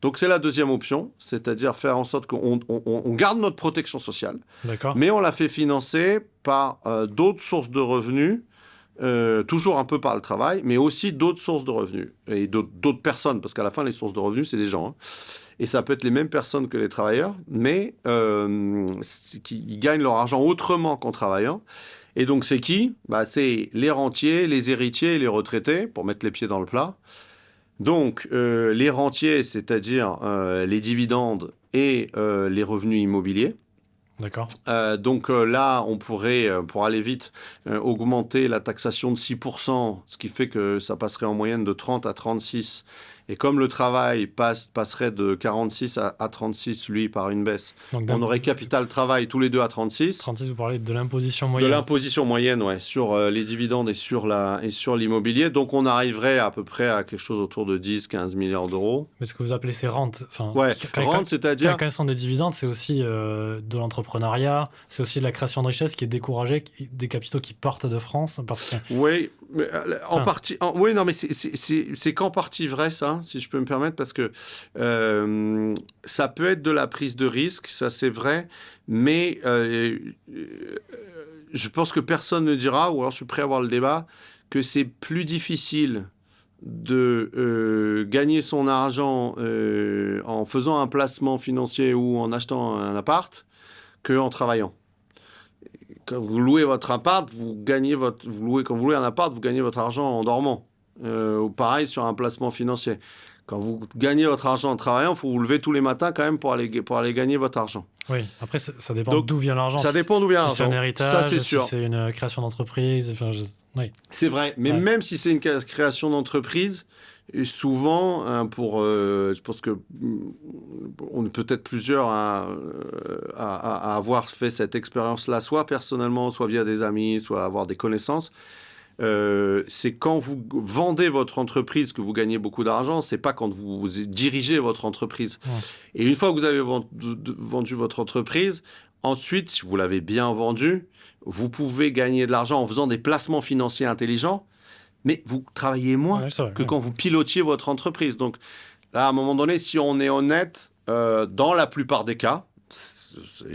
Donc c'est la deuxième option, c'est-à-dire faire en sorte qu'on garde notre protection sociale, mais on la fait financer par d'autres sources de revenus, toujours un peu par le travail, mais aussi d'autres sources de revenus et d'autres personnes, parce qu'à la fin, les sources de revenus, c'est des gens. Hein. Et ça peut être les mêmes personnes que les travailleurs, mais qui gagnent leur argent autrement qu'en travaillant. Et donc c'est qui ? C'est les rentiers, les héritiers et les retraités, pour mettre les pieds dans le plat. Donc, les rentiers, c'est-à-dire les dividendes et les revenus immobiliers. D'accord. Donc là, on pourrait, pour aller vite, augmenter la taxation de 6%, ce qui fait que ça passerait en moyenne de 30 à 36, Et comme le travail passerait de 46 à 36, lui, par une baisse, Donc, on aurait capital travail tous les deux à 36. 36, vous parlez de l'imposition De moyenne. l'imposition moyenne, ouais, sur les dividendes et sur l'immobilier. Donc, on arriverait à peu près à quelque chose autour de 10-15 milliards d'euros. Mais ce que vous appelez ces rentes, enfin, Ouais, rente, c'est-à-dire... quand elles sont des dividendes, c'est aussi de l'entrepreneuriat, c'est aussi de la création de richesse qui est découragée, des capitaux qui partent de France. Parce que... Oui, en partie... oui, non, mais c'est qu'en partie vrai, ça, si je peux me permettre, parce que ça peut être de la prise de risque, ça c'est vrai, mais je pense que personne ne dira, ou alors je suis prêt à avoir le débat, que c'est plus difficile de gagner son argent en faisant un placement financier ou en achetant un appart qu'en travaillant. Quand vous louez votre appart, quand vous louez un appart, vous gagnez votre argent en dormant. Ou pareil sur un placement financier. Quand vous gagnez votre argent en travaillant, il faut vous lever tous les matins quand même pour aller gagner votre argent. Oui, après, ça dépend d'où vient l'argent. Ça dépend d'où vient l'argent. Si c'est un héritage, ça, c'est sûr. Si c'est une création d'entreprise. Enfin, oui. C'est vrai, mais même si c'est une création d'entreprise, et souvent, je pense que on est peut-être plusieurs à avoir fait cette expérience-là, soit personnellement, soit via des amis, soit avoir des connaissances. C'est quand vous vendez votre entreprise que vous gagnez beaucoup d'argent, c'est pas quand vous dirigez votre entreprise. Ouais. Et une fois que vous avez vendu votre entreprise, ensuite, si vous l'avez bien vendue, vous pouvez gagner de l'argent en faisant des placements financiers intelligents, mais vous travaillez moins que quand vous pilotiez votre entreprise. Donc là, à un moment donné, si on est honnête, dans la plupart des cas,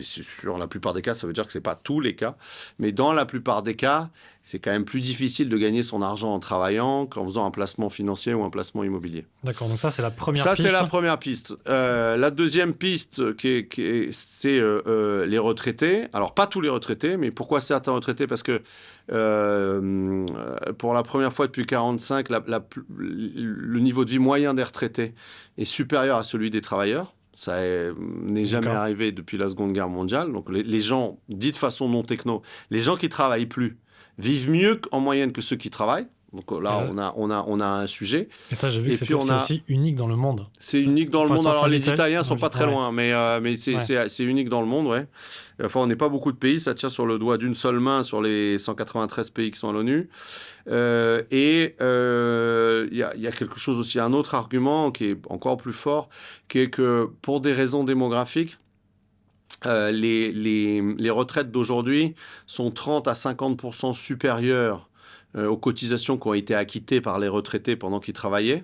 sur la plupart des cas, ça veut dire que ce n'est pas tous les cas, mais dans la plupart des cas, c'est quand même plus difficile de gagner son argent en travaillant qu'en faisant un placement financier ou un placement immobilier. D'accord, donc ça, c'est la première piste. Ça, c'est la première piste. La deuxième piste, c'est les retraités. Alors, pas tous les retraités, mais pourquoi certains retraités? Parce que pour la première fois depuis 1945, le niveau de vie moyen des retraités est supérieur à celui des travailleurs. Ça n'est jamais arrivé depuis la Seconde Guerre mondiale. Donc, les gens, dit de façon non techno, les gens qui ne travaillent plus vivent mieux en moyenne que ceux qui travaillent. Donc là, on a un sujet. Et ça, j'ai vu que c'est aussi unique dans le monde. C'est unique dans le monde. Alors, les Italiens ne sont pas très loin, mais c'est unique dans le monde, ouais. Enfin, on n'est pas beaucoup de pays. Ça tient sur le doigt d'une seule main sur les 193 pays qui sont à l'ONU. Il y a quelque chose aussi, un autre argument qui est encore plus fort, qui est que pour des raisons démographiques, les retraites d'aujourd'hui sont 30 à 50% supérieures aux cotisations qui ont été acquittées par les retraités pendant qu'ils travaillaient.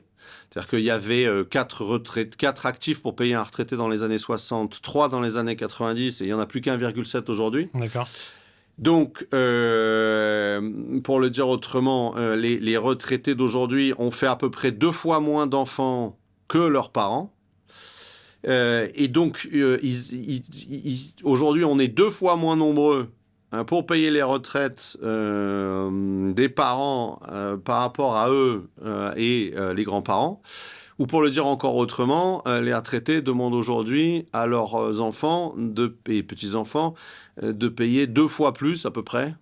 C'est-à-dire qu'il y avait 4 actifs pour payer un retraité dans les années 60, 3 dans les années 90, et il n'y en a plus qu'1,7 aujourd'hui. D'accord. Donc, pour le dire autrement, les retraités d'aujourd'hui ont fait à peu près 2 fois moins d'enfants que leurs parents. Et donc, aujourd'hui, on est 2 fois moins nombreux pour payer les retraites des parents par rapport à eux et les grands-parents. Ou pour le dire encore autrement, les retraités demandent aujourd'hui à leurs enfants et petits-enfants de payer 2 fois plus à peu près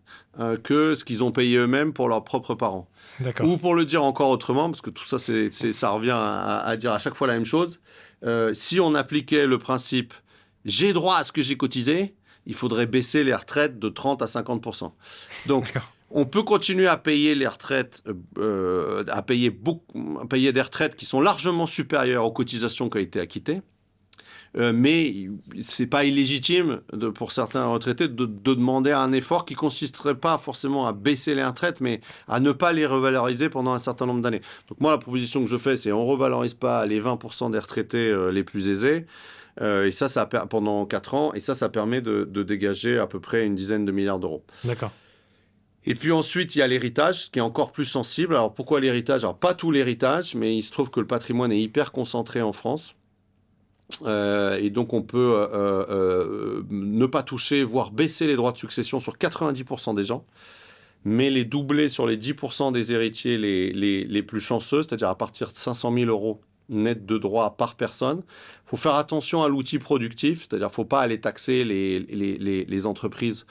que ce qu'ils ont payé eux-mêmes pour leurs propres parents. D'accord. Ou pour le dire encore autrement, parce que tout ça, ça revient à dire à chaque fois la même chose, si on appliquait le principe « j'ai droit à ce que j'ai cotisé », il faudrait baisser les retraites de 30 à 50%. Donc, on peut continuer à payer les retraites, à payer des retraites qui sont largement supérieures aux cotisations qui ont été acquittées. Mais ce n'est pas illégitime pour certains retraités de demander un effort qui ne consisterait pas forcément à baisser les retraites, mais à ne pas les revaloriser pendant un certain nombre d'années. Donc moi, la proposition que je fais, c'est on ne revalorise pas les 20% des retraités les plus aisés, et ça pendant 4 ans, et ça permet de dégager à peu près une dizaine de milliards d'euros. D'accord. Et puis ensuite, il y a l'héritage, qui est encore plus sensible. Alors pourquoi l'héritage? Alors pas tout l'héritage, mais il se trouve que le patrimoine est hyper concentré en France. Et donc on peut ne pas toucher, voire baisser les droits de succession sur 90% des gens, mais les doubler sur les 10% des héritiers les plus chanceux, c'est-à-dire à partir de 500 000 euros net de droits par personne. Il faut faire attention à l'outil productif, c'est-à-dire qu'il ne faut pas aller taxer les entreprises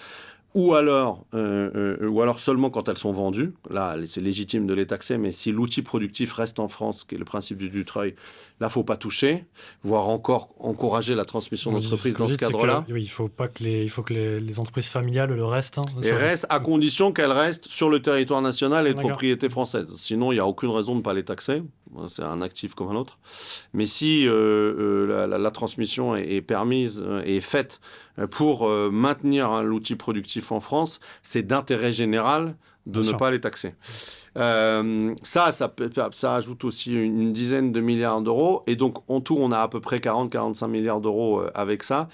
ou alors seulement quand elles sont vendues. Là, c'est légitime de les taxer, mais si l'outil productif reste en France, qui est le principe du Dutreil, là, faut pas toucher, voire encore encourager la transmission d'entreprise dans ce cadre-là. Oui, il faut que les entreprises familiales le restent. Hein, Et reste à condition qu'elles restent sur le territoire national et de D'accord. propriété française. Sinon, il n'y a aucune raison de ne pas les taxer. C'est un actif comme un autre. Mais si la transmission est permise et est faite pour maintenir l'outil productif en France, c'est d'intérêt général de Bien ne sûr. pas les taxer. Ça ajoute aussi une dizaine de milliards d'euros. Et donc, en tout, on a à peu près 40-45 milliards d'euros avec ça.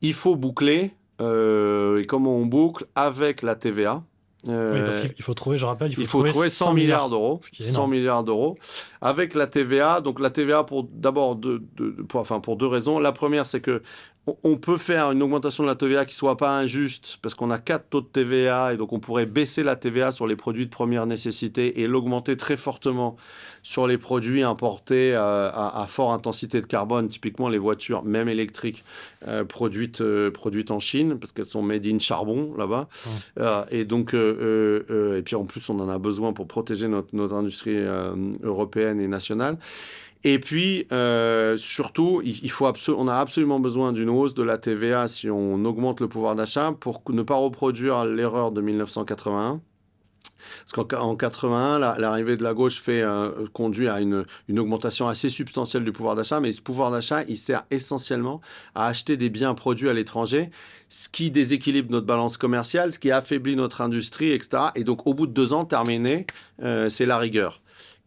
Il faut boucler. Et comment on boucle? Avec la TVA. Oui, parce qu'il faut trouver, je rappelle, Il faut trouver 100 milliards d'euros. Ce qui est 100 énorme. milliards d'euros. Avec la TVA. Donc la TVA, pour deux raisons. La première, c'est que on peut faire une augmentation de la TVA qui ne soit pas injuste, parce qu'on a 4 taux de TVA, et donc on pourrait baisser la TVA sur les produits de première nécessité et l'augmenter très fortement sur les produits importés à forte intensité de carbone, typiquement les voitures, même électriques, produites en Chine, parce qu'elles sont made in charbon là-bas. Et donc, et puis en plus, on en a besoin pour protéger notre industrie européenne et nationale. Et puis, surtout, on a absolument besoin d'une hausse de la TVA si on augmente le pouvoir d'achat pour ne pas reproduire l'erreur de 1981. Parce qu'en 81, l'arrivée de la gauche conduit à une augmentation assez substantielle du pouvoir d'achat, mais ce pouvoir d'achat, il sert essentiellement à acheter des biens produits à l'étranger, ce qui déséquilibre notre balance commerciale, ce qui affaiblit notre industrie, etc. Et donc, au bout de 2 ans, terminé, c'est la rigueur.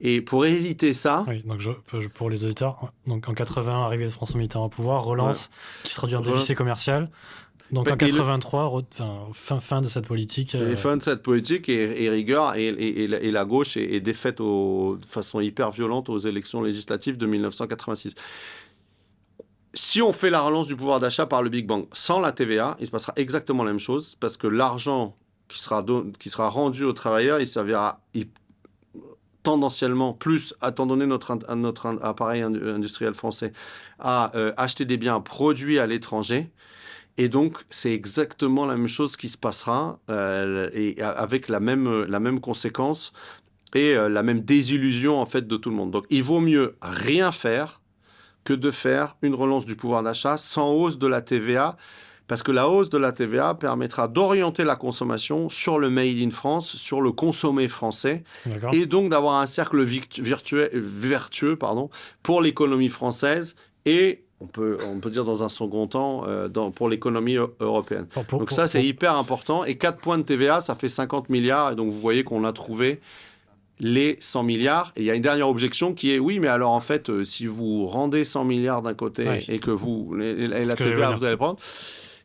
Et pour éviter ça... Oui, donc pour les auditeurs, donc en 81, arrivée de François Mitterrand au pouvoir, relance, qui se traduit en déficit commercial. Donc en 83, fin de cette politique. Fin de cette politique et rigueur, et la gauche est défaite de façon hyper violente aux élections législatives de 1986. Si on fait la relance du pouvoir d'achat par le Big Bang sans la TVA, il se passera exactement la même chose, parce que l'argent qui sera rendu aux travailleurs, il servira tendanciellement plus, étant donné notre appareil industriel français, à acheter des biens produits à l'étranger. Et donc, c'est exactement la même chose qui se passera, et avec la même conséquence et la même désillusion en fait de tout le monde. Donc, il vaut mieux rien faire que de faire une relance du pouvoir d'achat sans hausse de la TVA, parce que la hausse de la TVA permettra d'orienter la consommation sur le Made in France, sur le consommé français, et donc d'avoir un cercle vertueux pour l'économie française et on peut dire dans un second temps pour l'économie européenne. Donc ça, c'est hyper important. Et 4 points de TVA, ça fait 50 milliards. Et donc vous voyez qu'on a trouvé les 100 milliards. Et il y a une dernière objection qui est, oui, mais alors en fait, si vous rendez 100 milliards d'un côté et que la TVA, vous allez prendre...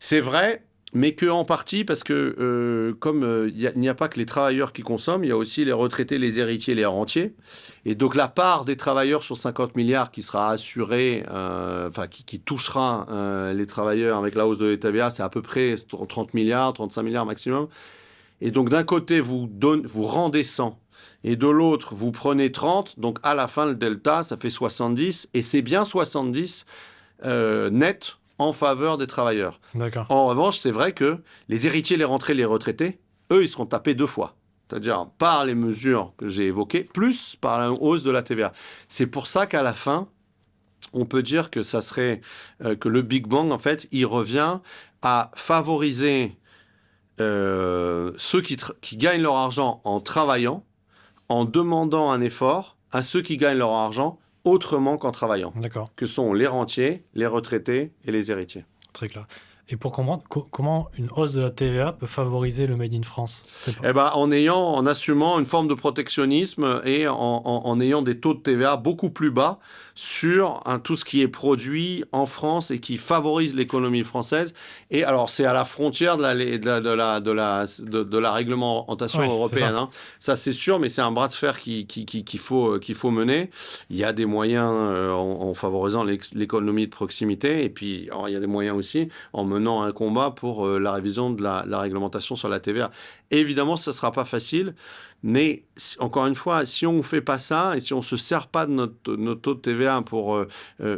C'est vrai, mais qu'en partie, parce que comme il n'y a pas que les travailleurs qui consomment, il y a aussi les retraités, les héritiers, les rentiers. Et donc la part des travailleurs sur 50 milliards qui sera assurée, qui touchera les travailleurs avec la hausse de la TVA, c'est à peu près 30 milliards, 35 milliards maximum. Et donc d'un côté, vous rendez 100. Et de l'autre, vous prenez 30. Donc à la fin, le delta, ça fait 70. Et c'est bien 70 net en faveur des travailleurs. D'accord. En revanche, c'est vrai que les héritiers, les rentrés, les retraités, eux, ils seront tapés 2 fois. C'est-à-dire par les mesures que j'ai évoquées, plus par la hausse de la TVA. C'est pour ça qu'à la fin, on peut dire que ça serait que le Big Bang, en fait, il revient à favoriser ceux qui gagnent leur argent en travaillant, en demandant un effort à ceux qui gagnent leur argent autrement qu'en travaillant. D'accord. Que sont les rentiers, les retraités et les héritiers. Très clair. Et pour comprendre, comment une hausse de la TVA peut favoriser le Made in France? En assumant une forme de protectionnisme et en ayant des taux de TVA beaucoup plus bas sur tout ce qui est produit en France et qui favorise l'économie française. Et alors, c'est à la frontière de la réglementation européenne. Ça, c'est sûr, mais c'est un bras de fer qu'il faut mener. Il y a des moyens en favorisant l'économie de proximité. Et puis, il y a des moyens aussi en menant un combat pour la révision de la réglementation sur la TVA. Évidemment, ça ne sera pas facile, mais encore une fois, si on ne fait pas ça et si on ne se sert pas de notre taux de TVA pour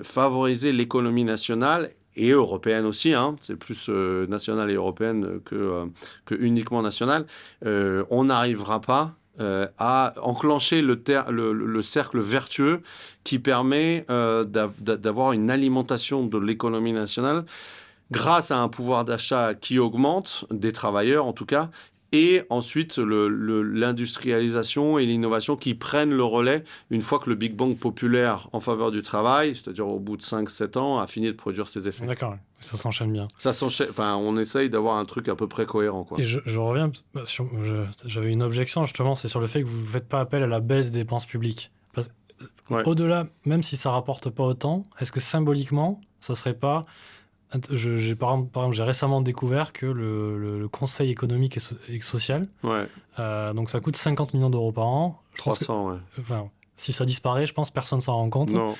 favoriser l'économie nationale, et européenne aussi, hein, c'est plus nationale et européenne que uniquement nationale, on n'arrivera pas à enclencher le cercle vertueux qui permet d'avoir une alimentation de l'économie nationale grâce à un pouvoir d'achat qui augmente, des travailleurs en tout cas, et ensuite l'industrialisation et l'innovation qui prennent le relais une fois que le Big Bang populaire en faveur du travail, c'est-à-dire au bout de 5-7 ans, a fini de produire ses effets. D'accord, ça s'enchaîne bien. Enfin, on essaye d'avoir un truc à peu près cohérent, quoi. Et je reviens sur... J'avais une objection, justement, c'est sur le fait que vous ne faites pas appel à la baisse des dépenses publiques. Ouais. Au-delà, même si ça ne rapporte pas autant, est-ce que symboliquement, ça ne serait pas... Par exemple, j'ai récemment découvert que le Conseil économique et social, Ouais, donc ça coûte 50 millions d'euros par an. Je pense 300, ouais. enfin, si ça disparaît, je pense que personne ne s'en rend compte. Non,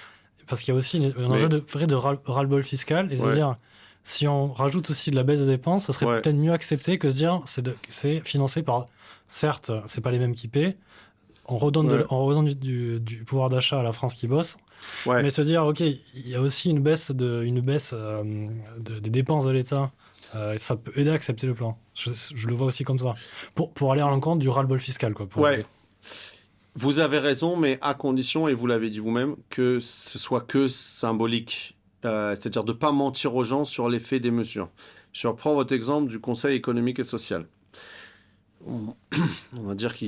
Parce qu'il y a aussi un enjeu de ras-le-bol fiscal. Et se Ouais. dire, si on rajoute aussi de la baisse des dépenses, ça serait Ouais. peut-être mieux accepté que se dire, c'est financé par... Certes, c'est pas les mêmes qui paient. On redonne, Ouais. on redonne du pouvoir d'achat à la France qui bosse. Ouais. Mais se dire, OK, il y a aussi une baisse des dépenses de l'État. Ça peut aider à accepter le plan. Je le vois aussi comme ça. Pour aller à l'encontre du ras-le-bol fiscal, quoi. Ouais. Vous avez raison, mais à condition, et vous l'avez dit vous-même, que ce soit que symbolique. C'est-à-dire de ne pas mentir aux gens sur l'effet des mesures. Je reprends votre exemple du Conseil économique et social. On va dire que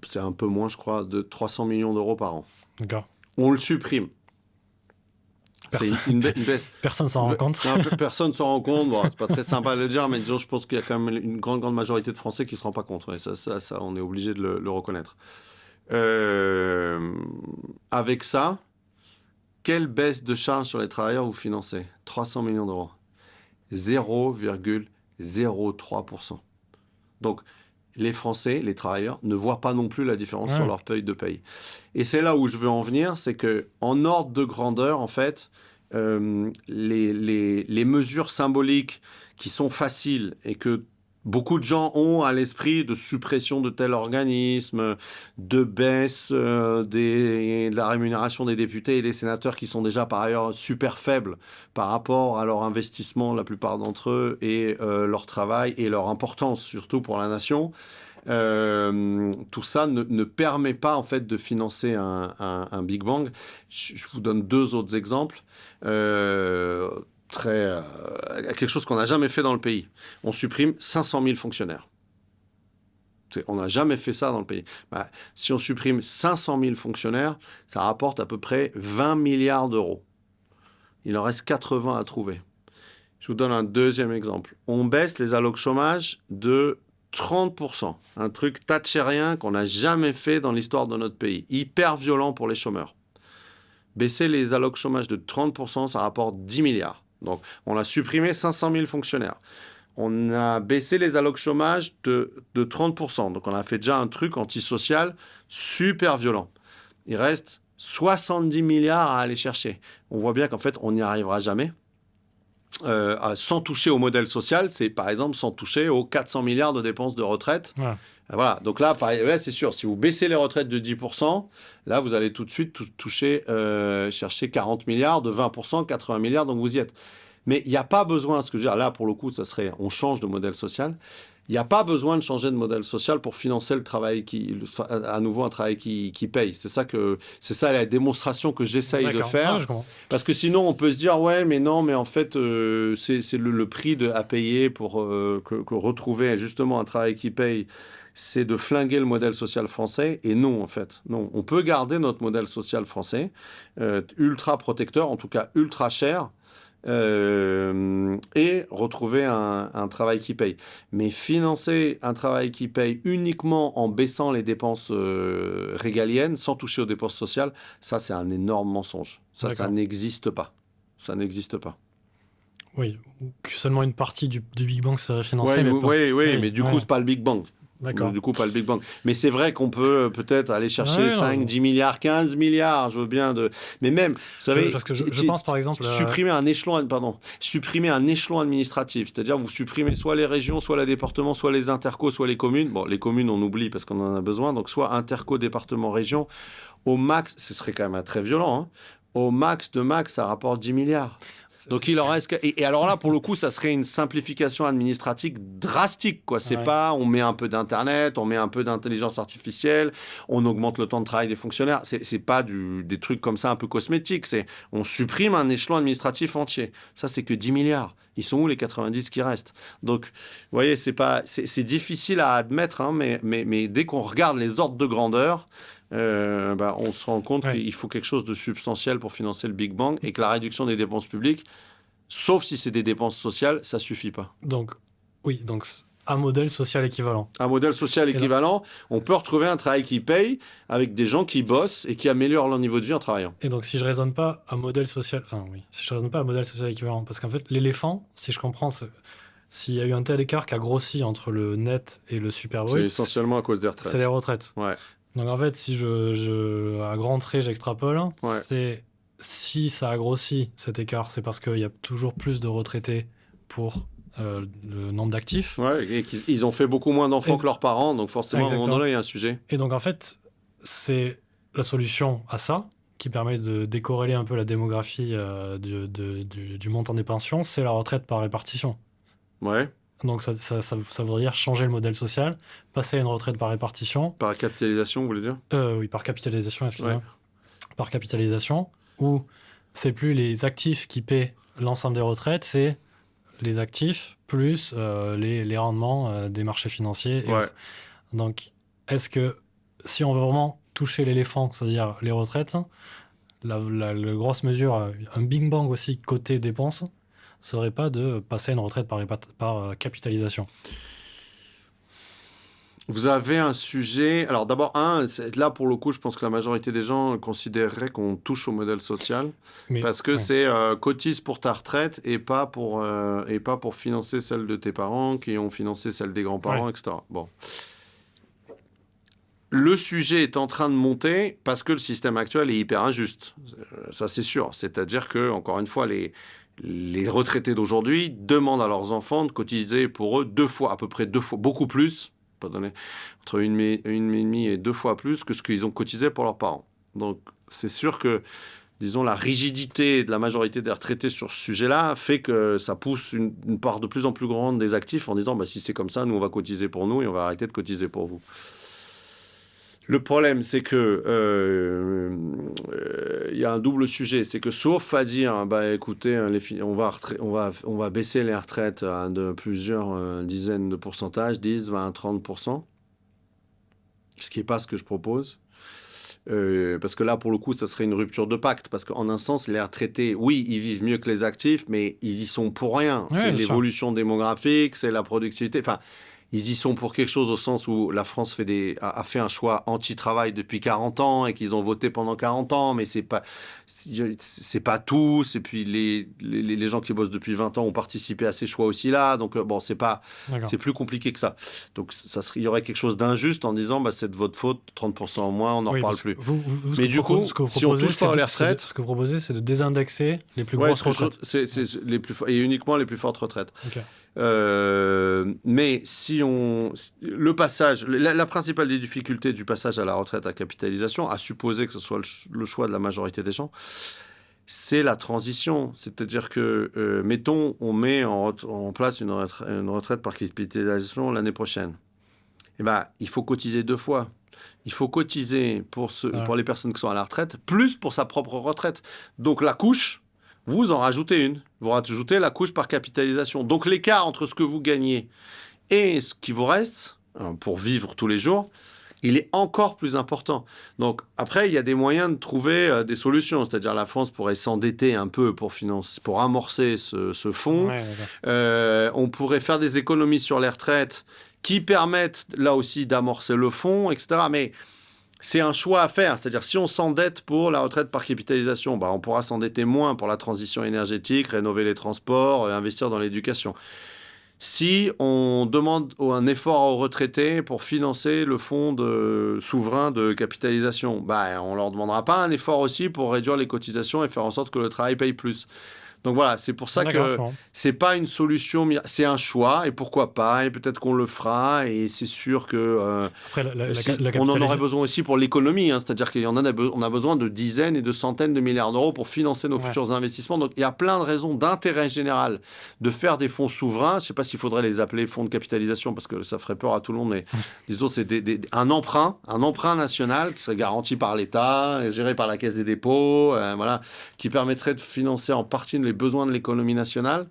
c'est un peu moins, je crois, de 300 millions d'euros par an. D'accord. On le supprime. C'est une baisse. Personne s'en rend compte. Non, personne ne s'en rend compte. Bon, c'est pas très sympa de le dire, mais disons, je pense qu'il y a quand même une grande majorité de Français qui ne se rend pas compte. Ouais, ça, on est obligé de le reconnaître. Avec ça, quelle baisse de charges sur les travailleurs vous financez? 300 millions d'euros. 0,03%. Donc, les Français, les travailleurs, ne voient pas non plus la différence sur leur feuille de paye. Et c'est là où je veux en venir, c'est qu'en ordre de grandeur, en fait, les mesures symboliques qui sont faciles et que beaucoup de gens ont à l'esprit, de suppression de tel organisme, de baisse de la rémunération des députés et des sénateurs qui sont déjà par ailleurs super faibles par rapport à leur investissement, la plupart d'entre eux, et leur travail et leur importance, surtout pour la nation. Tout ça ne permet pas en fait de financer un Big Bang. Je vous donne deux autres exemples. Quelque chose qu'on n'a jamais fait dans le pays. On supprime 500 000 fonctionnaires. On n'a jamais fait ça dans le pays. Si on supprime 500 000 fonctionnaires, ça rapporte à peu près 20 milliards d'euros. Il en reste 80 à trouver. Je vous donne un deuxième exemple. On baisse les allocs chômage de 30%. Un truc thatchérien qu'on n'a jamais fait dans l'histoire de notre pays. Hyper violent pour les chômeurs. Baisser les allocs chômage de 30%, ça rapporte 10 milliards. Donc, on a supprimé 500 000 fonctionnaires. On a baissé les allocs chômage de 30%. Donc, on a fait déjà un truc antisocial super violent. Il reste 70 milliards à aller chercher. On voit bien qu'en fait, on n'y arrivera jamais. Sans toucher au modèle social, c'est par exemple sans toucher aux 400 milliards de dépenses de retraite. Ouais. Voilà, donc là, c'est sûr, si vous baissez les retraites de 10%, là, vous allez tout de suite chercher 40 milliards, de 20%, 80 milliards, donc vous y êtes. Mais il n'y a pas besoin, ce que je veux dire, là, pour le coup, on change de modèle social. Il n'y a pas besoin de changer de modèle social pour financer le travail à nouveau un travail qui paye. C'est ça la démonstration que j'essaye de faire. Ouais, parce que sinon, on peut se dire, ouais, mais non, mais en fait, c'est le prix à payer pour que retrouver justement un travail qui paye, c'est de flinguer le modèle social français. Et non, en fait. Non, on peut garder notre modèle social français, ultra protecteur, en tout cas ultra cher, et retrouver un travail qui paye. Mais financer un travail qui paye uniquement en baissant les dépenses régaliennes, sans toucher aux dépenses sociales, ça, c'est un énorme mensonge. Ça n'existe pas. Ça n'existe pas. Oui, que seulement une partie du Big Bang serait financée. Oui, mais du coup, c'est pas le Big Bang. D'accord. Du coup, pas le Big Bang. Mais c'est vrai qu'on peut peut-être aller chercher 5, 10 milliards, 15 milliards, je veux bien de... Mais même, vous savez... Parce que je pense, par exemple... Supprimer un échelon administratif, c'est-à-dire vous supprimez soit les régions, soit les départements, soit les intercos, soit les communes. Bon, les communes, on oublie parce qu'on en a besoin, donc soit interco, département, région. Au max, ce serait quand même très violent, hein. Au max, ça rapporte 10 milliards. Donc il en reste... Et alors là, pour le coup, ça serait une simplification administrative drastique, quoi. C'est pas, on met un peu d'Internet, on met un peu d'intelligence artificielle, on augmente le temps de travail des fonctionnaires. C'est pas des trucs comme ça un peu cosmétiques. C'est, on supprime un échelon administratif entier. Ça, c'est que 10 milliards. Ils sont où les 90 qui restent? Donc, vous voyez, c'est difficile à admettre, hein, mais dès qu'on regarde les ordres de grandeur, on se rend compte qu'il faut quelque chose de substantiel pour financer le Big Bang et que la réduction des dépenses publiques, sauf si c'est des dépenses sociales, ça suffit pas. Donc, oui, donc un modèle social équivalent. Un modèle social équivalent, on peut retrouver un travail qui paye avec des gens qui bossent et qui améliorent leur niveau de vie en travaillant. Et donc, si je raisonne pas à modèle social, si je raisonne pas à modèle social équivalent, parce qu'en fait, l'éléphant, si je comprends, s'il y a eu un tel écart qui a grossi entre le net et le super brut, c'est essentiellement à cause des retraites. C'est les retraites. Ouais. Donc en fait, si à grands traits, j'extrapole, c'est si ça a grossi cet écart, c'est parce qu'il y a toujours plus de retraités pour le nombre d'actifs. Ouais, et qu'ils ont fait beaucoup moins d'enfants que leurs parents, donc forcément, à un moment donné, il y a un sujet. Et donc en fait, c'est la solution à ça, qui permet de décorréler un peu la démographie du montant des pensions, c'est la retraite par répartition. Ouais. Donc ça voudrait dire changer le modèle social, passer à une retraite par répartition. Par capitalisation, vous voulez dire? Oui, par capitalisation, excusez-moi. Ouais. Par capitalisation, où c'est plus les actifs qui paient l'ensemble des retraites, c'est les actifs plus les rendements des marchés financiers. Et autres. Donc, est-ce que si on veut vraiment toucher l'éléphant, c'est-à-dire les retraites, la grosse mesure, un Big Bang aussi côté dépenses, serait pas de passer à une retraite par capitalisation? Vous avez un sujet... Alors d'abord, là pour le coup, je pense que la majorité des gens considéreraient qu'on touche au modèle social, parce que c'est cotise pour ta retraite et pas pour financer celle de tes parents qui ont financé celle des grands-parents, etc. Bon. Le sujet est en train de monter parce que le système actuel est hyper injuste. Ça, c'est sûr. C'est-à-dire que, encore une fois, les retraités d'aujourd'hui demandent à leurs enfants de cotiser pour eux à peu près deux fois, beaucoup plus, entre une et demie et 2 fois plus que ce qu'ils ont cotisé pour leurs parents. Donc, c'est sûr que, disons, la rigidité de la majorité des retraités sur ce sujet-là fait que ça pousse une part de plus en plus grande des actifs en disant, si c'est comme ça, nous, on va cotiser pour nous et on va arrêter de cotiser pour vous. Le problème, c'est que y a un double sujet. C'est que sauf à dire, écoutez, on va baisser les retraites de plusieurs dizaines de pourcentages, 10, 20, 30%, ce qui n'est pas ce que je propose. Parce que là, pour le coup, ça serait une rupture de pacte. Parce qu'en un sens, les retraités, oui, ils vivent mieux que les actifs, mais ils y sont pour rien. C'est l'évolution démographique, c'est la productivité. Enfin, ils y sont pour quelque chose au sens où la France a fait un choix anti-travail depuis 40 ans et qu'ils ont voté pendant 40 ans, mais c'est pas tous. Et puis les gens qui bossent depuis 20 ans ont participé à ces choix aussi là. Donc c'est plus compliqué que ça. Donc il y aurait quelque chose d'injuste en disant c'est de votre faute, 30% en moins, on n'en reparle plus. Mais du coup, si on touche pas les retraites, ce que vous proposez, c'est de désindexer les plus grosses retraites. Et uniquement les plus fortes retraites. Okay. Mais si le passage, la principale des difficultés du passage à la retraite à capitalisation, à supposer que ce soit le choix de la majorité des gens, c'est la transition. C'est-à-dire que, mettons, on met en place une retraite par capitalisation l'année prochaine. Il faut cotiser 2 fois. Il faut cotiser pour les personnes qui sont à la retraite, plus pour sa propre retraite. Donc la couche, vous en rajoutez une. Vous rajoutez la couche par capitalisation. Donc l'écart entre ce que vous gagnez et ce qui vous reste, pour vivre tous les jours, il est encore plus important. Donc après, il y a des moyens de trouver des solutions. C'est-à-dire la France pourrait s'endetter un peu pour amorcer ce fonds. On pourrait faire des économies sur les retraites qui permettent là aussi d'amorcer le fonds, etc. Mais c'est un choix à faire. C'est-à-dire, si on s'endette pour la retraite par capitalisation, on pourra s'endetter moins pour la transition énergétique, rénover les transports, investir dans l'éducation. Si on demande un effort aux retraités pour financer le fonds souverain de capitalisation, on ne leur demandera pas un effort aussi pour réduire les cotisations et faire en sorte que le travail paye plus. Donc voilà, c'est pour ça D'accord, je que comprends. c'est pas une solution, c'est un choix, et pourquoi pas, et peut-être qu'on le fera, et c'est sûr que Après, la on en aurait capitalisation. besoin aussi pour l'économie, hein, c'est-à-dire on a besoin de dizaines et de centaines de milliards d'euros pour financer nos Ouais. futurs investissements. Donc il y a plein de raisons d'intérêt général de faire des fonds souverains. Je ne sais pas s'il faudrait les appeler fonds de capitalisation parce que ça ferait peur à tout le monde, mais disons c'est un emprunt national qui serait garanti par l'État, géré par la Caisse des dépôts, voilà, qui permettrait de financer en partie les besoins de l'économie nationale.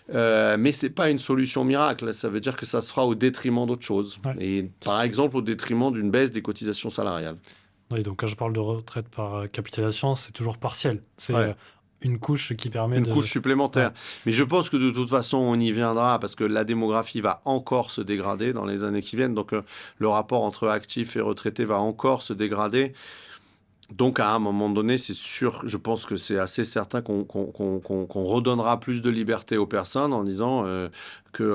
Mais ce n'est pas une solution miracle. Ça veut dire que ça se fera au détriment d'autres choses. Ouais. Et par exemple, au détriment d'une baisse des cotisations salariales. Oui, donc quand je parle de retraite par capitalisation, c'est toujours partiel. C'est Ouais. une couche qui permet Une de... couche supplémentaire. Ouais. Mais je pense que de toute façon, on y viendra parce que la démographie va encore se dégrader dans les années qui viennent. Donc, le rapport entre actifs et retraités va encore se dégrader. Donc, à un moment donné, c'est sûr, je pense que c'est assez certain qu'on redonnera plus de liberté aux personnes en disant qu'il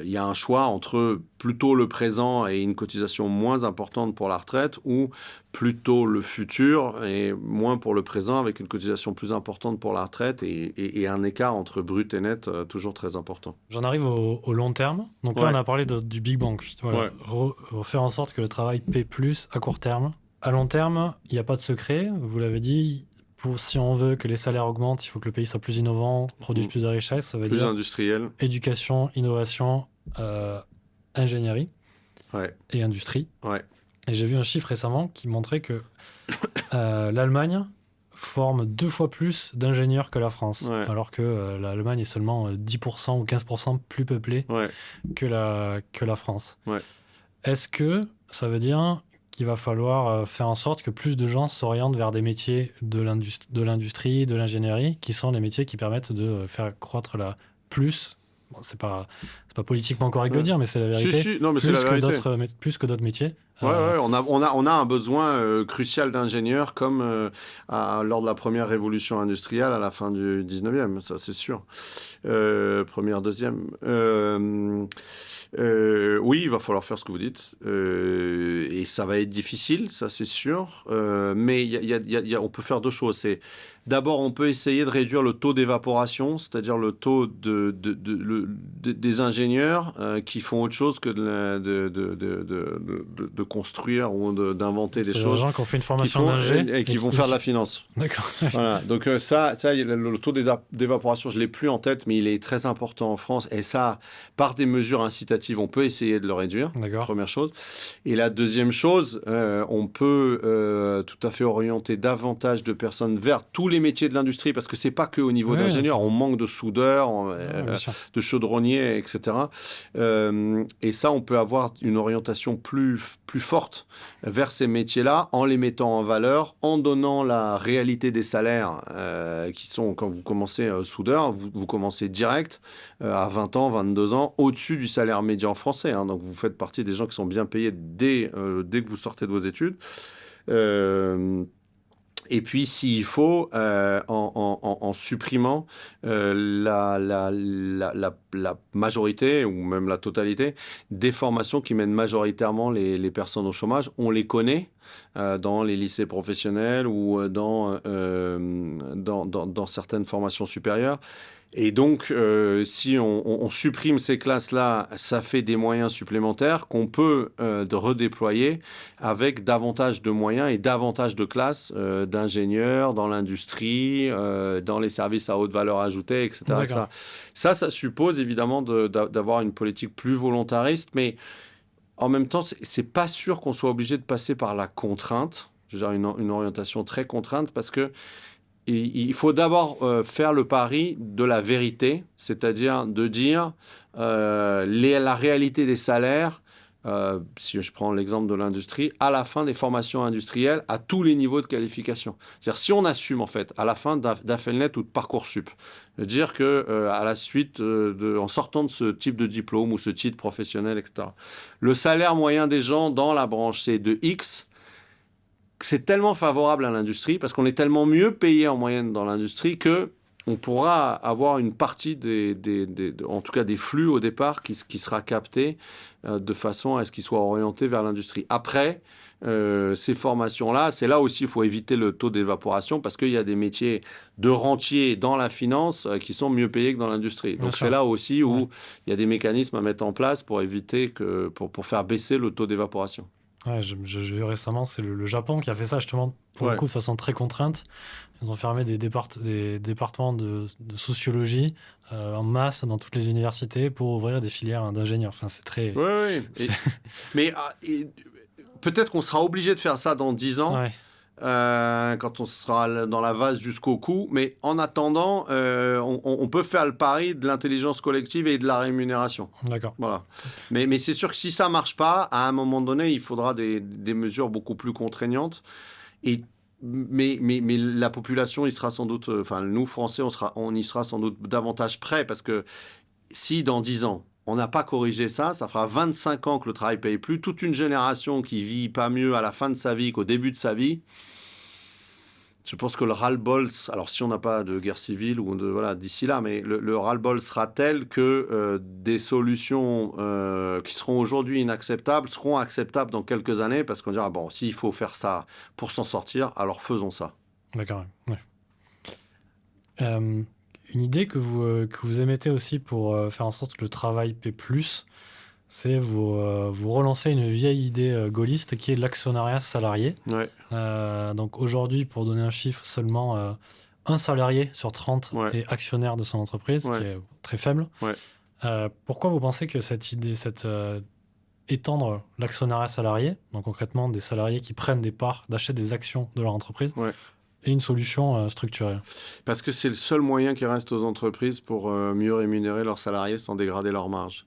y a un choix entre plutôt le présent et une cotisation moins importante pour la retraite ou plutôt le futur et moins pour le présent avec une cotisation plus importante pour la retraite et un écart entre brut et net toujours très important. J'en arrive au long terme. Donc là, Ouais. on a parlé du Big Bang. Voilà. Faire en sorte que le travail paie plus à court terme. À long terme, il n'y a pas de secret. Vous l'avez dit, si on veut que les salaires augmentent, il faut que le pays soit plus innovant, produise plus de richesses. Ça veut Plus dire industriel. éducation, innovation, ingénierie Ouais. et industrie. Ouais. Et j'ai vu un chiffre récemment qui montrait que l'Allemagne forme 2 fois plus d'ingénieurs que la France, Ouais. alors que l'Allemagne est seulement 10% ou 15% plus peuplée Ouais. que la France. Ouais. Est-ce que ça veut dire qu'il va falloir faire en sorte que plus de gens s'orientent vers des métiers de l'industrie, de l'ingénierie, qui sont les métiers qui permettent de faire croître plus... Bon, c'est pas politiquement correct de le dire, mais c'est la vérité. Si. Non, mais c'est la vérité. Plus que d'autres métiers. Ouais, on a un besoin crucial d'ingénieurs comme lors de la première révolution industrielle à la fin du 19e, ça c'est sûr. Première, deuxième. Oui, il va falloir faire ce que vous dites. Et ça va être difficile, ça c'est sûr. Mais on peut faire deux choses. D'abord, on peut essayer de réduire le taux d'évaporation, c'est-à-dire le taux des ingénieurs qui font autre chose que de construire ou d'inventer des choses. C'est des gens qui ont fait une formation d'ingé et qui vont faire de la finance. D'accord. Voilà. Donc ça, le taux d'évaporation, je ne l'ai plus en tête, mais il est très important en France. Et ça, par des mesures incitatives, on peut essayer de le réduire. D'accord. Première chose. Et la deuxième chose, on peut tout à fait orienter davantage de personnes vers tous les métiers de l'industrie, parce que c'est pas que au niveau d'ingénieur, on manque de soudeurs, de chaudronniers, etc. Et ça, on peut avoir une orientation plus forte vers ces métiers-là, en les mettant en valeur, en donnant la réalité des salaires qui sont, quand vous commencez soudeur, vous commencez direct à 20 ans, 22 ans, au-dessus du salaire médian français. Hein. Donc vous faites partie des gens qui sont bien payés dès que vous sortez de vos études. Et puis, s'il faut, en supprimant la majorité ou même la totalité des formations qui mènent majoritairement les personnes au chômage, on les connaît dans les lycées professionnels ou dans certaines formations supérieures. Et donc, si on supprime ces classes-là, ça fait des moyens supplémentaires qu'on peut de redéployer avec davantage de moyens et davantage de classes d'ingénieurs dans l'industrie, dans les services à haute valeur ajoutée, etc. Ça suppose évidemment d'avoir une politique plus volontariste, mais en même temps, c'est pas sûr qu'on soit obligé de passer par la contrainte, je veux dire une orientation très contrainte, parce que il faut d'abord faire le pari de la vérité, c'est-à-dire de dire la réalité des salaires, si je prends l'exemple de l'industrie, à la fin des formations industrielles, à tous les niveaux de qualification. C'est-à-dire si on assume en fait, à la fin d'Affelnet ou de Parcoursup, de dire que à la suite, en sortant de ce type de diplôme ou ce titre professionnel, etc., le salaire moyen des gens dans la branche, c'est de X. C'est tellement favorable à l'industrie parce qu'on est tellement mieux payé en moyenne dans l'industrie que on pourra avoir une partie en tout cas des flux au départ qui sera capté de façon à ce qu'ils soient orientés vers l'industrie. Après, ces formations-là, c'est là aussi il faut éviter le taux d'évaporation parce qu'il y a des métiers de rentier dans la finance qui sont mieux payés que dans l'industrie. Donc c'est là aussi où il y a des mécanismes à mettre en place pour éviter pour faire baisser le taux d'évaporation. Ouais, j'ai vu récemment, c'est le Japon qui a fait ça justement, pour le coup, de façon très contrainte. Ils ont fermé des départements de sociologie en masse dans toutes les universités pour ouvrir des filières d'ingénieurs. Enfin, c'est très... Oui. Mais peut-être qu'on sera obligé de faire ça dans 10 ans, quand on sera dans la vase jusqu'au cou. Mais en attendant, on peut faire le pari de l'intelligence collective et de la rémunération. D'accord. Voilà. Mais c'est sûr que si ça ne marche pas, à un moment donné, il faudra des mesures beaucoup plus contraignantes. Mais la population, il sera sans doute, nous Français, on y sera sans doute davantage prêts parce que si dans 10 ans, on n'a pas corrigé ça, ça fera 25 ans que le travail ne paye plus. Toute une génération qui vit pas mieux à la fin de sa vie qu'au début de sa vie. Je pense que le ras-le-bol, alors si on n'a pas de guerre civile ou d'ici là, mais le ras-le-bol sera tel que des solutions qui seront aujourd'hui inacceptables seront acceptables dans quelques années parce qu'on dira, bon, s'il faut faire ça pour s'en sortir, alors faisons ça. D'accord, ouais. Une idée que vous émettez aussi pour faire en sorte que le travail paie plus, c'est vous relancer une vieille idée gaulliste qui est l'actionnariat salarié. Ouais. Donc aujourd'hui, pour donner un chiffre, seulement un salarié sur 30 est actionnaire de son entreprise, qui est très faible. Ouais. Pourquoi vous pensez que cette idée, étendre l'actionnariat salarié, donc concrètement des salariés qui prennent des parts, d'achètent des actions de leur entreprise, est une solution structurelle? Parce que c'est le seul moyen qui reste aux entreprises pour mieux rémunérer leurs salariés sans dégrader leurs marges.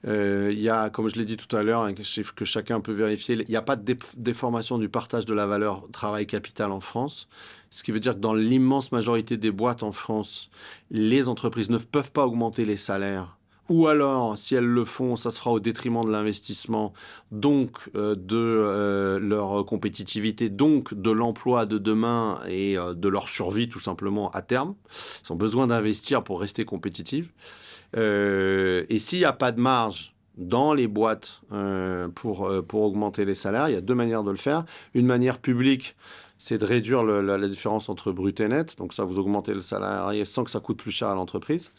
Il y a, comme je l'ai dit tout à l'heure, un chiffre que chacun peut vérifier, il n'y a pas de déformation du partage de la valeur travail-capital en France. Ce qui veut dire que dans l'immense majorité des boîtes en France, les entreprises ne peuvent pas augmenter les salaires. Ou alors, si elles le font, ça se fera au détriment de l'investissement, donc de leur compétitivité, donc de l'emploi de demain et de leur survie tout simplement à terme. Ils ont besoin d'investir pour rester compétitifs. Et s'il n'y a pas de marge dans les boîtes pour augmenter les salaires, il y a deux manières de le faire. Une manière publique, c'est de réduire la différence entre brut et net. Donc ça, vous augmentez le salarié sans que ça coûte plus cher à l'entreprise.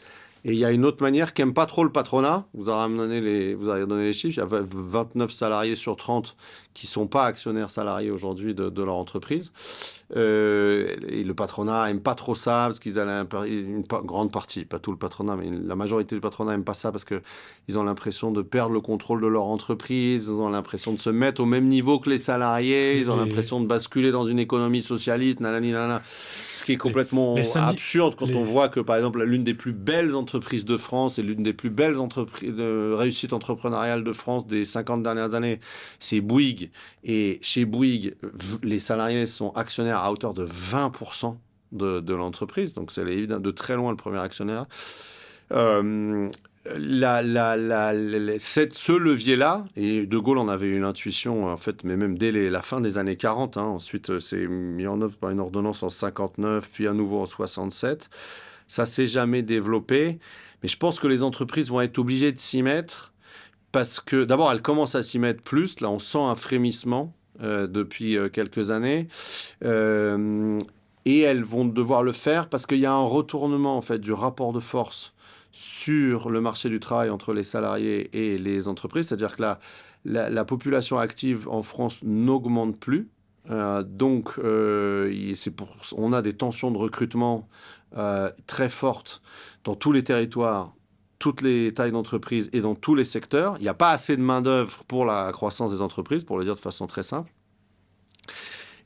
Et il y a une autre manière qui n'aime pas trop le patronat. Vous avez donné les chiffres. Il y a 29 salariés sur 30 qui ne sont pas actionnaires salariés aujourd'hui de leur entreprise. Et le patronat n'aime pas trop ça parce qu'ils ont une grande partie, pas tout le patronat, mais la majorité du patronat n'aime pas ça parce qu'ils ont l'impression de perdre le contrôle de leur entreprise. Ils ont l'impression de se mettre au même niveau que les salariés. Ils ont l'impression de basculer dans une économie socialiste. Ce qui est complètement absurde quand on voit que, par exemple, l'une des plus belles entreprises de France et l'une des plus belles entreprises de réussite entrepreneuriale de France des 50 dernières années, c'est Bouygues. Et chez Bouygues, les salariés sont actionnaires à hauteur de 20% de l'entreprise. Donc, c'est évidemment de très loin le premier actionnaire. Ce levier-là, et De Gaulle en avait eu l'intuition, en fait, mais même dès la fin des années 40, ensuite c'est mis en œuvre par une ordonnance en 59, puis à nouveau en 67. Ça s'est jamais développé, mais je pense que les entreprises vont être obligées de s'y mettre, parce que d'abord, elles commencent à s'y mettre plus. Là, on sent un frémissement depuis quelques années. Et elles vont devoir le faire parce qu'il y a un retournement, en fait, du rapport de force sur le marché du travail entre les salariés et les entreprises. C'est-à-dire que la population active en France n'augmente plus. Donc, on a des tensions de recrutement très fortes dans tous les territoires, toutes les tailles d'entreprises et dans tous les secteurs. Il n'y a pas assez de main-d'œuvre pour la croissance des entreprises, pour le dire de façon très simple.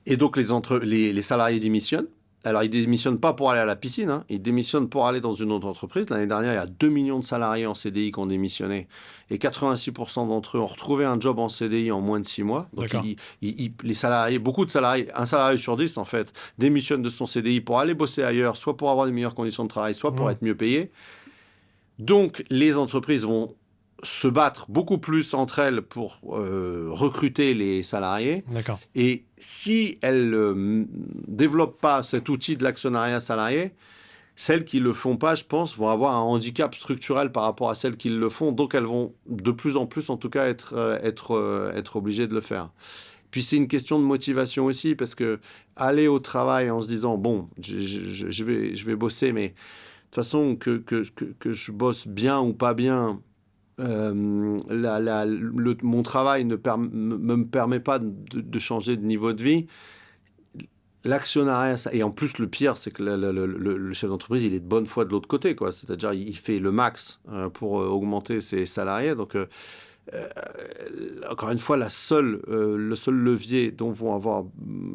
Et donc, les salariés démissionnent. Alors, ils ne démissionnent pas pour aller à la piscine, ils démissionnent pour aller dans une autre entreprise. L'année dernière, il y a 2 millions de salariés en CDI qui ont démissionné. Et 86% d'entre eux ont retrouvé un job en CDI en moins de 6 mois. Donc, les salariés, beaucoup de salariés, un salarié sur 10, en fait, démissionne de son CDI pour aller bosser ailleurs, soit pour avoir des meilleures conditions de travail, soit pour être mieux payés. Donc, les entreprises vont se battre beaucoup plus entre elles pour recruter les salariés. D'accord. Et si elles ne développent pas cet outil de l'actionnariat salarié, Celles qui ne le font pas, je pense, vont avoir un handicap structurel par rapport à celles qui le font, donc elles vont de plus en plus, en tout cas, être obligées de le faire. Puis c'est une question de motivation aussi, parce que aller au travail en se disant, bon, je vais bosser, mais de toute façon, que je bosse bien ou pas bien, mon travail ne me permet pas de changer de niveau de vie. L'actionnariat, et en plus le pire, c'est que le chef d'entreprise, il est de bonne foi de l'autre côté, quoi. C'est-à-dire, il fait le max pour augmenter ses salariés. Donc, encore une fois, le seul levier dont vont avoir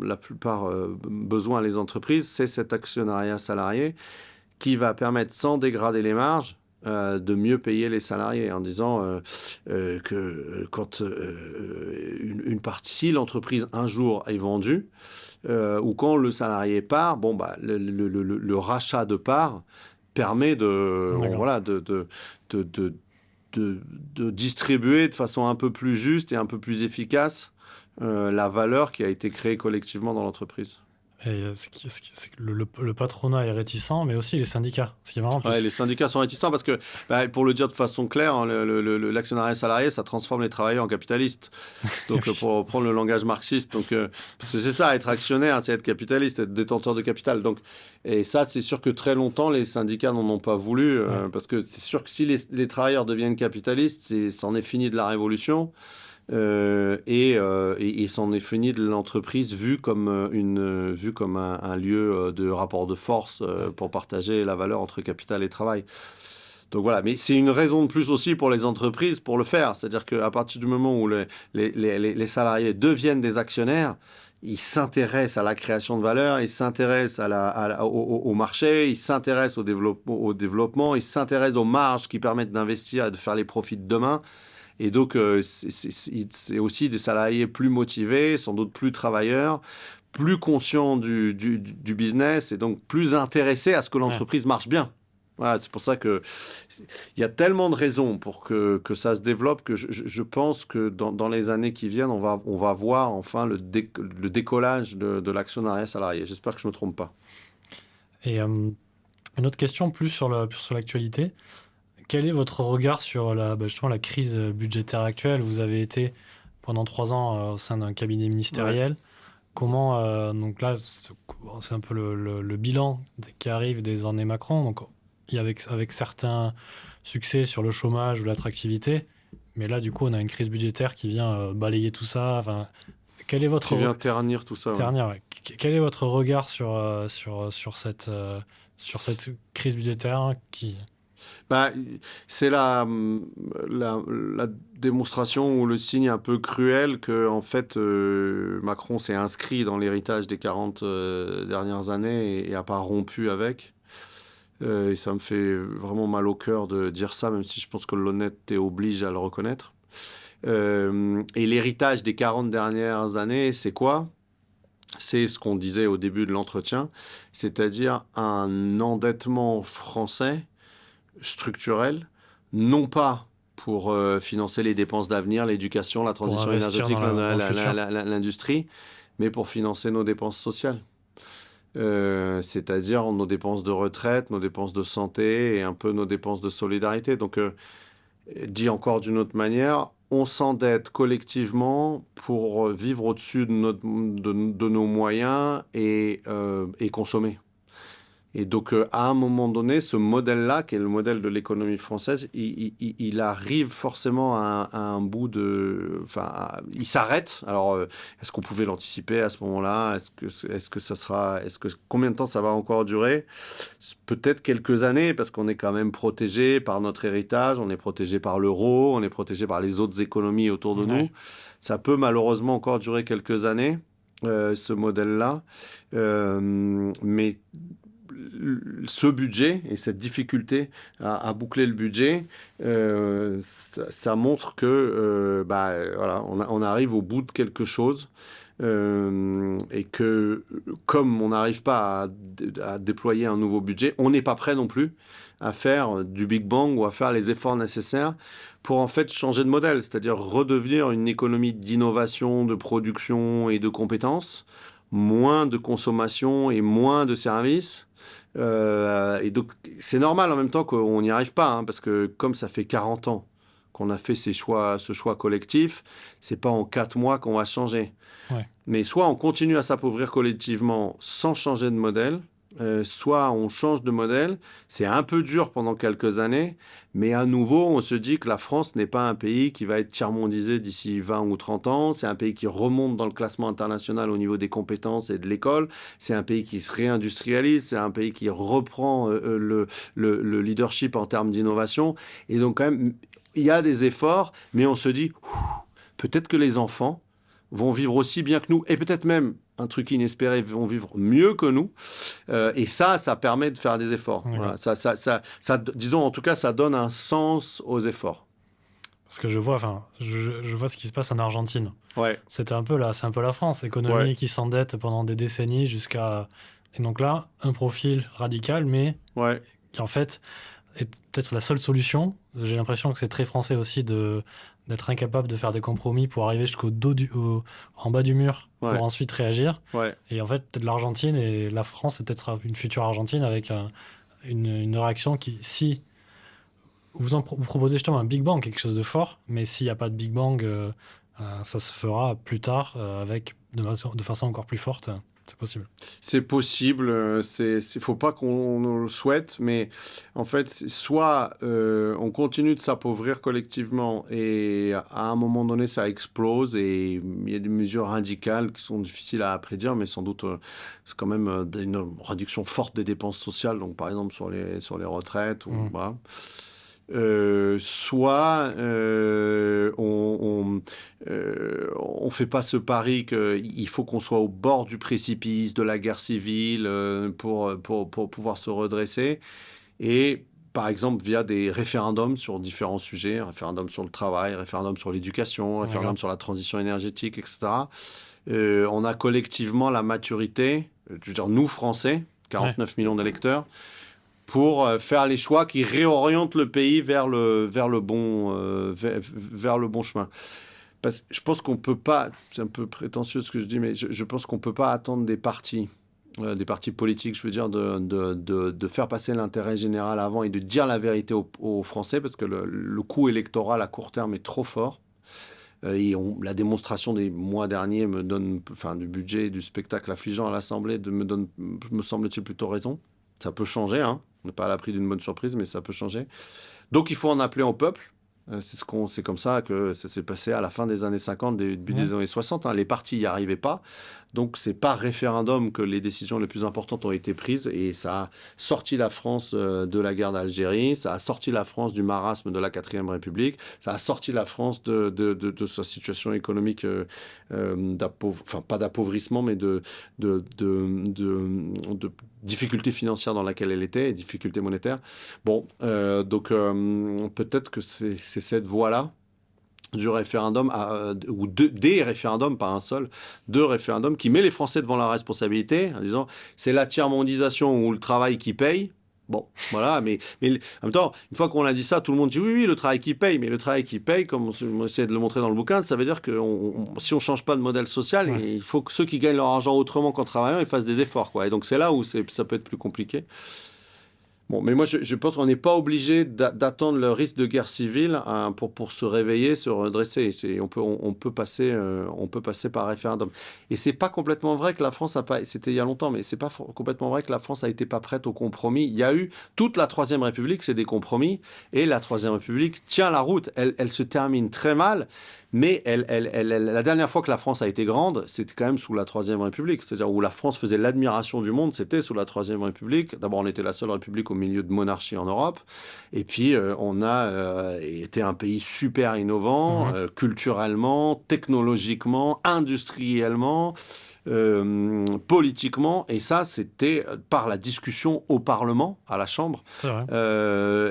la plupart besoin les entreprises, c'est cet actionnariat salarié qui va permettre, sans dégrader les marges, de mieux payer les salariés en disant que quand une partie, si l'entreprise un jour est vendue, ou quand le salarié part, bon, bah, le rachat de parts permet de distribuer de façon un peu plus juste et un peu plus efficace la valeur qui a été créée collectivement dans l'entreprise. Et c'est que le patronat est réticent, mais aussi les syndicats. Ce qui est marrant, Ouais, les syndicats sont réticents parce que, pour le dire de façon claire, hein, l'actionnariat salarié, ça transforme les travailleurs en capitalistes. Donc, Oui. pour reprendre le langage marxiste, donc, c'est ça, être actionnaire, c'est être capitaliste, être détenteur de capital. Donc, et ça, c'est sûr que très longtemps, les syndicats n'en ont pas voulu, parce que c'est sûr que si les travailleurs deviennent capitalistes, c'en est fini de la révolution. Et c'en est fini de l'entreprise vue comme un lieu de rapport de force pour partager la valeur entre capital et travail. Donc voilà, mais c'est une raison de plus aussi pour les entreprises pour le faire. C'est-à-dire qu'à partir du moment où les salariés deviennent des actionnaires, ils s'intéressent à la création de valeur, ils s'intéressent au marché, ils s'intéressent au développement, ils s'intéressent aux marges qui permettent d'investir et de faire les profits de demain. Et donc, c'est aussi des salariés plus motivés, sans doute plus travailleurs, plus conscients du business et donc plus intéressés à ce que l'entreprise marche bien. Voilà, c'est pour ça qu'il y a tellement de raisons pour que ça se développe que je pense que dans les années qui viennent, on va voir enfin le décollage de l'actionnariat salarié. J'espère que je ne me trompe pas. Et une autre question plus sur l'actualité. Quel est votre regard sur justement la crise budgétaire actuelle? Vous avez été pendant 3 ans au sein d'un cabinet ministériel. Comment, donc là, c'est un peu le bilan qui arrive des années Macron. Donc, il y a avec certains succès sur le chômage ou l'attractivité. Mais là, du coup, on a une crise budgétaire qui vient balayer tout ça. Enfin, quel est votre Qui vient ternir tout ça. ouais. Quel est votre regard sur cette crise budgétaire qui... C'est la démonstration ou le signe un peu cruel que, en fait, Macron s'est inscrit dans l'héritage des 40 dernières années et n'a pas rompu avec. Et ça me fait vraiment mal au cœur de dire ça, même si je pense que l'honnêteté oblige à le reconnaître. Et l'héritage des 40 dernières années, c'est quoi ? C'est ce qu'on disait au début de l'entretien, c'est-à-dire un endettement français structurel, non pas pour financer les dépenses d'avenir, l'éducation, la transition énergétique, l'industrie, mais pour financer nos dépenses sociales. C'est-à-dire nos dépenses de retraite, nos dépenses de santé et un peu nos dépenses de solidarité. Donc, dit encore d'une autre manière, on s'endette collectivement pour vivre au-dessus de nos moyens et consommer. Et donc, à un moment donné, ce modèle-là, qui est le modèle de l'économie française, il arrive forcément à un bout de... Enfin, il s'arrête. Alors, est-ce qu'on pouvait l'anticiper à ce moment-là ? Combien de temps ça va encore durer ? Peut-être quelques années, parce qu'on est quand même protégé par notre héritage, on est protégé par l'euro, on est protégé par les autres économies autour de nous. Ça peut malheureusement encore durer quelques années, ce modèle-là. Mais ce budget et cette difficulté à boucler le budget, ça montre que voilà, on arrive au bout de quelque chose et que comme on n'arrive pas à déployer un nouveau budget, on n'est pas prêt non plus à faire du Big Bang ou à faire les efforts nécessaires pour en fait changer de modèle, c'est-à-dire redevenir une économie d'innovation, de production et de compétences, moins de consommation et moins de services, Et donc, c'est normal en même temps qu'on n'y arrive pas, hein, parce que comme ça fait 40 ans qu'on a fait ce choix collectif, c'est pas en 4 mois qu'on va changer. Ouais. Mais soit on continue à s'appauvrir collectivement sans changer de modèle, soit on change de modèle. C'est un peu dur pendant quelques années, mais à nouveau, on se dit que la France n'est pas un pays qui va être tiers-mondisé d'ici 20 ou 30 ans. C'est un pays qui remonte dans le classement international au niveau des compétences et de l'école. C'est un pays qui se réindustrialise. C'est un pays qui reprend le leadership en termes d'innovation. Et donc, quand même, il y a des efforts, mais on se dit, peut-être que les enfants vont vivre aussi bien que nous, et peut-être même, un truc inespéré, vont vivre mieux que nous. Et ça permet de faire des efforts. Ouais. Voilà. Disons, en tout cas, ça donne un sens aux efforts. Parce que je vois ce qui se passe en Argentine. Ouais. C'est un peu la France, économie qui s'endette pendant des décennies jusqu'à... Et donc là, un profil radical, mais Ouais. qui en fait est peut-être la seule solution. J'ai l'impression que c'est très français aussi d'être incapable de faire des compromis pour arriver en bas du mur pour ensuite réagir. Ouais. Et en fait, peut-être l'Argentine et la France, c'est peut-être une future Argentine avec une réaction qui, si vous proposez justement un Big Bang, quelque chose de fort, mais s'il n'y a pas de Big Bang, ça se fera plus tard avec de façon encore plus forte. C'est possible. C'est possible. Faut pas qu'on le souhaite, mais en fait, soit on continue de s'appauvrir collectivement et à un moment donné, ça explose et il y a des mesures radicales qui sont difficiles à prédire, mais sans doute c'est quand même une réduction forte des dépenses sociales. Donc, par exemple, sur les retraites, ou, voilà. Soit on fait pas ce pari qu'il faut qu'on soit au bord du précipice de la guerre civile pour pouvoir se redresser, et par exemple via des référendums sur différents sujets, référendum sur le travail, référendum sur l'éducation, référendum sur la transition énergétique, etc. On a collectivement la maturité, je veux dire nous Français, 49 millions d'électeurs, pour faire les choix qui réorientent le pays vers le bon chemin. Parce que je pense qu'on ne peut pas, c'est un peu prétentieux ce que je dis, mais je pense qu'on ne peut pas attendre des partis politiques, je veux dire, de faire passer l'intérêt général avant et de dire la vérité aux Français, parce que le coût électoral à court terme est trop fort. Et la démonstration des mois derniers du budget et du spectacle affligeant à l'Assemblée me semble-t-il plutôt raison. Ça peut changer, hein. On n'est pas à l'abri d'une bonne surprise, mais ça peut changer. Donc il faut en appeler au peuple. C'est comme ça que ça s'est passé à la fin des années 50, début des années 60. Hein. Les partis n'y arrivaient pas. Donc c'est par référendum que les décisions les plus importantes ont été prises. Et ça a sorti la France de la guerre d'Algérie. Ça a sorti la France du marasme de la 4e République. Ça a sorti la France de sa situation économique, pas d'appauvrissement, mais de difficultés financières dans laquelle elle était, et difficultés monétaires. Bon, donc peut-être que c'est cette voie-là du référendum, ou des référendums, pas un seul, 2 référendums, qui met les Français devant la responsabilité, en disant c'est la tiers-mondisation ou le travail qui paye. Bon, voilà, mais en même temps, une fois qu'on a dit ça, tout le monde dit oui, le travail qui paye, mais le travail qui paye, comme on essaie de le montrer dans le bouquin, ça veut dire que si on ne change pas de modèle social, il faut que ceux qui gagnent leur argent autrement qu'en travaillant, ils fassent des efforts, quoi. Et donc c'est là où ça peut être plus compliqué. Bon, mais moi, je pense qu'on n'est pas obligé d'attendre le risque de guerre civile pour se réveiller, se redresser. On peut passer par référendum. Et c'est pas complètement vrai que la France a pas... C'était il y a longtemps, mais c'est pas complètement vrai que la France a été pas prête au compromis. Il y a eu... Toute la Troisième République, c'est des compromis. Et la Troisième République tient la route. Elle se termine très mal. Mais la dernière fois que la France a été grande, c'était quand même sous la Troisième République. C'est-à-dire où la France faisait l'admiration du monde, c'était sous la Troisième République. D'abord, on était la seule république au milieu de monarchies en Europe. Et puis, on a été un pays super innovant, culturellement, technologiquement, industriellement, politiquement. Et ça, c'était par la discussion au Parlement, à la Chambre,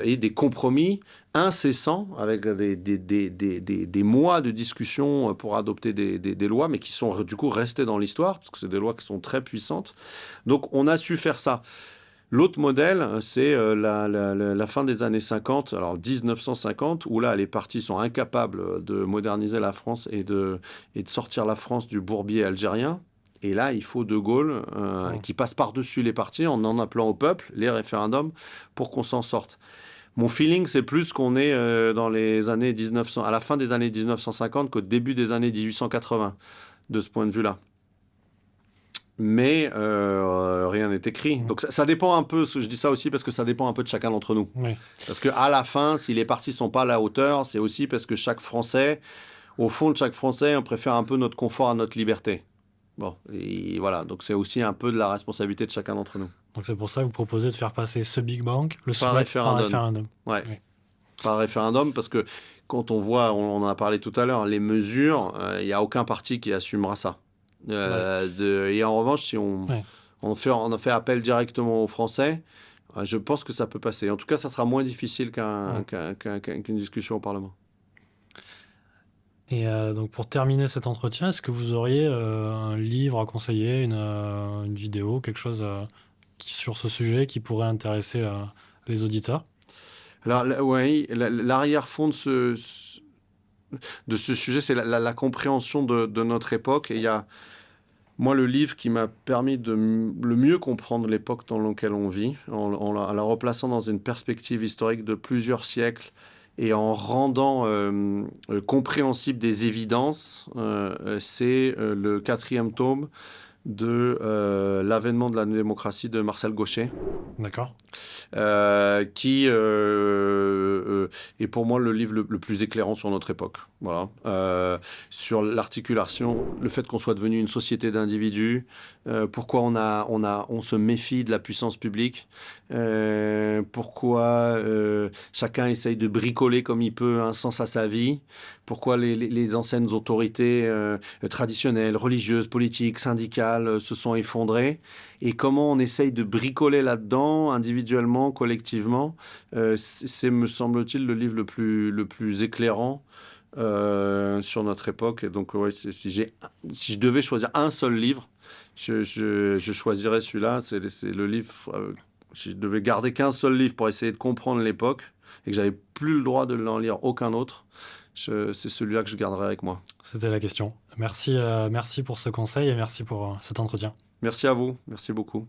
et des compromis incessants avec des mois de discussion pour adopter des lois, mais qui sont du coup restées dans l'histoire, parce que c'est des lois qui sont très puissantes. Donc, on a su faire ça. L'autre modèle, c'est la fin des années 50, alors 1950, où là, les partis sont incapables de moderniser la France et de sortir la France du bourbier algérien. Et là, il faut De Gaulle qui passe par-dessus les partis en appelant au peuple, les référendums, pour qu'on s'en sorte. Mon feeling, c'est plus qu'on est dans les années 1900, à la fin des années 1950 qu'au début des années 1880, de ce point de vue-là. Mais rien n'est écrit. Donc ça dépend un peu, je dis ça aussi parce que ça dépend un peu de chacun d'entre nous. Oui. Parce qu'à la fin, si les partis ne sont pas à la hauteur, c'est aussi parce que chaque Français, au fond de chaque Français, on préfère un peu notre confort à notre liberté. Bon, et voilà, donc c'est aussi un peu de la responsabilité de chacun d'entre nous. Donc c'est pour ça que vous proposez de faire passer ce Big Bang, le Par souhait par référendum. référendum. Ouais. Oui. Par référendum, parce que quand on voit, on en a parlé tout à l'heure, les mesures, il n'y a aucun parti qui assumera ça. Et en revanche, si on en fait appel directement aux Français, je pense que ça peut passer. En tout cas, ça sera moins difficile qu'une discussion au Parlement. Et donc pour terminer cet entretien, est-ce que vous auriez un livre à conseiller, une vidéo, quelque chose sur ce sujet qui pourrait intéresser les auditeurs? Alors, oui, l'arrière-fond de ce sujet, c'est la compréhension de notre époque. Et il y a, moi, le livre qui m'a permis de le mieux comprendre l'époque dans laquelle on vit, en la replaçant dans une perspective historique de plusieurs siècles et en rendant compréhensible des évidences, c'est le 4e tome de l'avènement de la démocratie de Marcel Gauchet. D'accord. Qui est pour moi le livre le plus éclairant sur notre époque. Voilà. Sur l'articulation, le fait qu'on soit devenu une société d'individus, pourquoi on se méfie de la puissance publique, pourquoi chacun essaye de bricoler comme il peut un sens à sa vie, pourquoi les anciennes autorités traditionnelles, religieuses, politiques, syndicales se sont effondrées, et comment on essaye de bricoler là-dedans, individuellement, collectivement. C'est, me semble-t-il, le livre le plus éclairant sur notre époque. Et donc, ouais, si je devais choisir un seul livre, je choisirais celui-là. C'est le livre... si je devais garder qu'un seul livre pour essayer de comprendre l'époque, et que j'avais plus le droit de n'en lire aucun autre, c'est celui-là que je garderais avec moi. C'était la question. Merci pour ce conseil et merci pour cet entretien. Merci à vous. Merci beaucoup.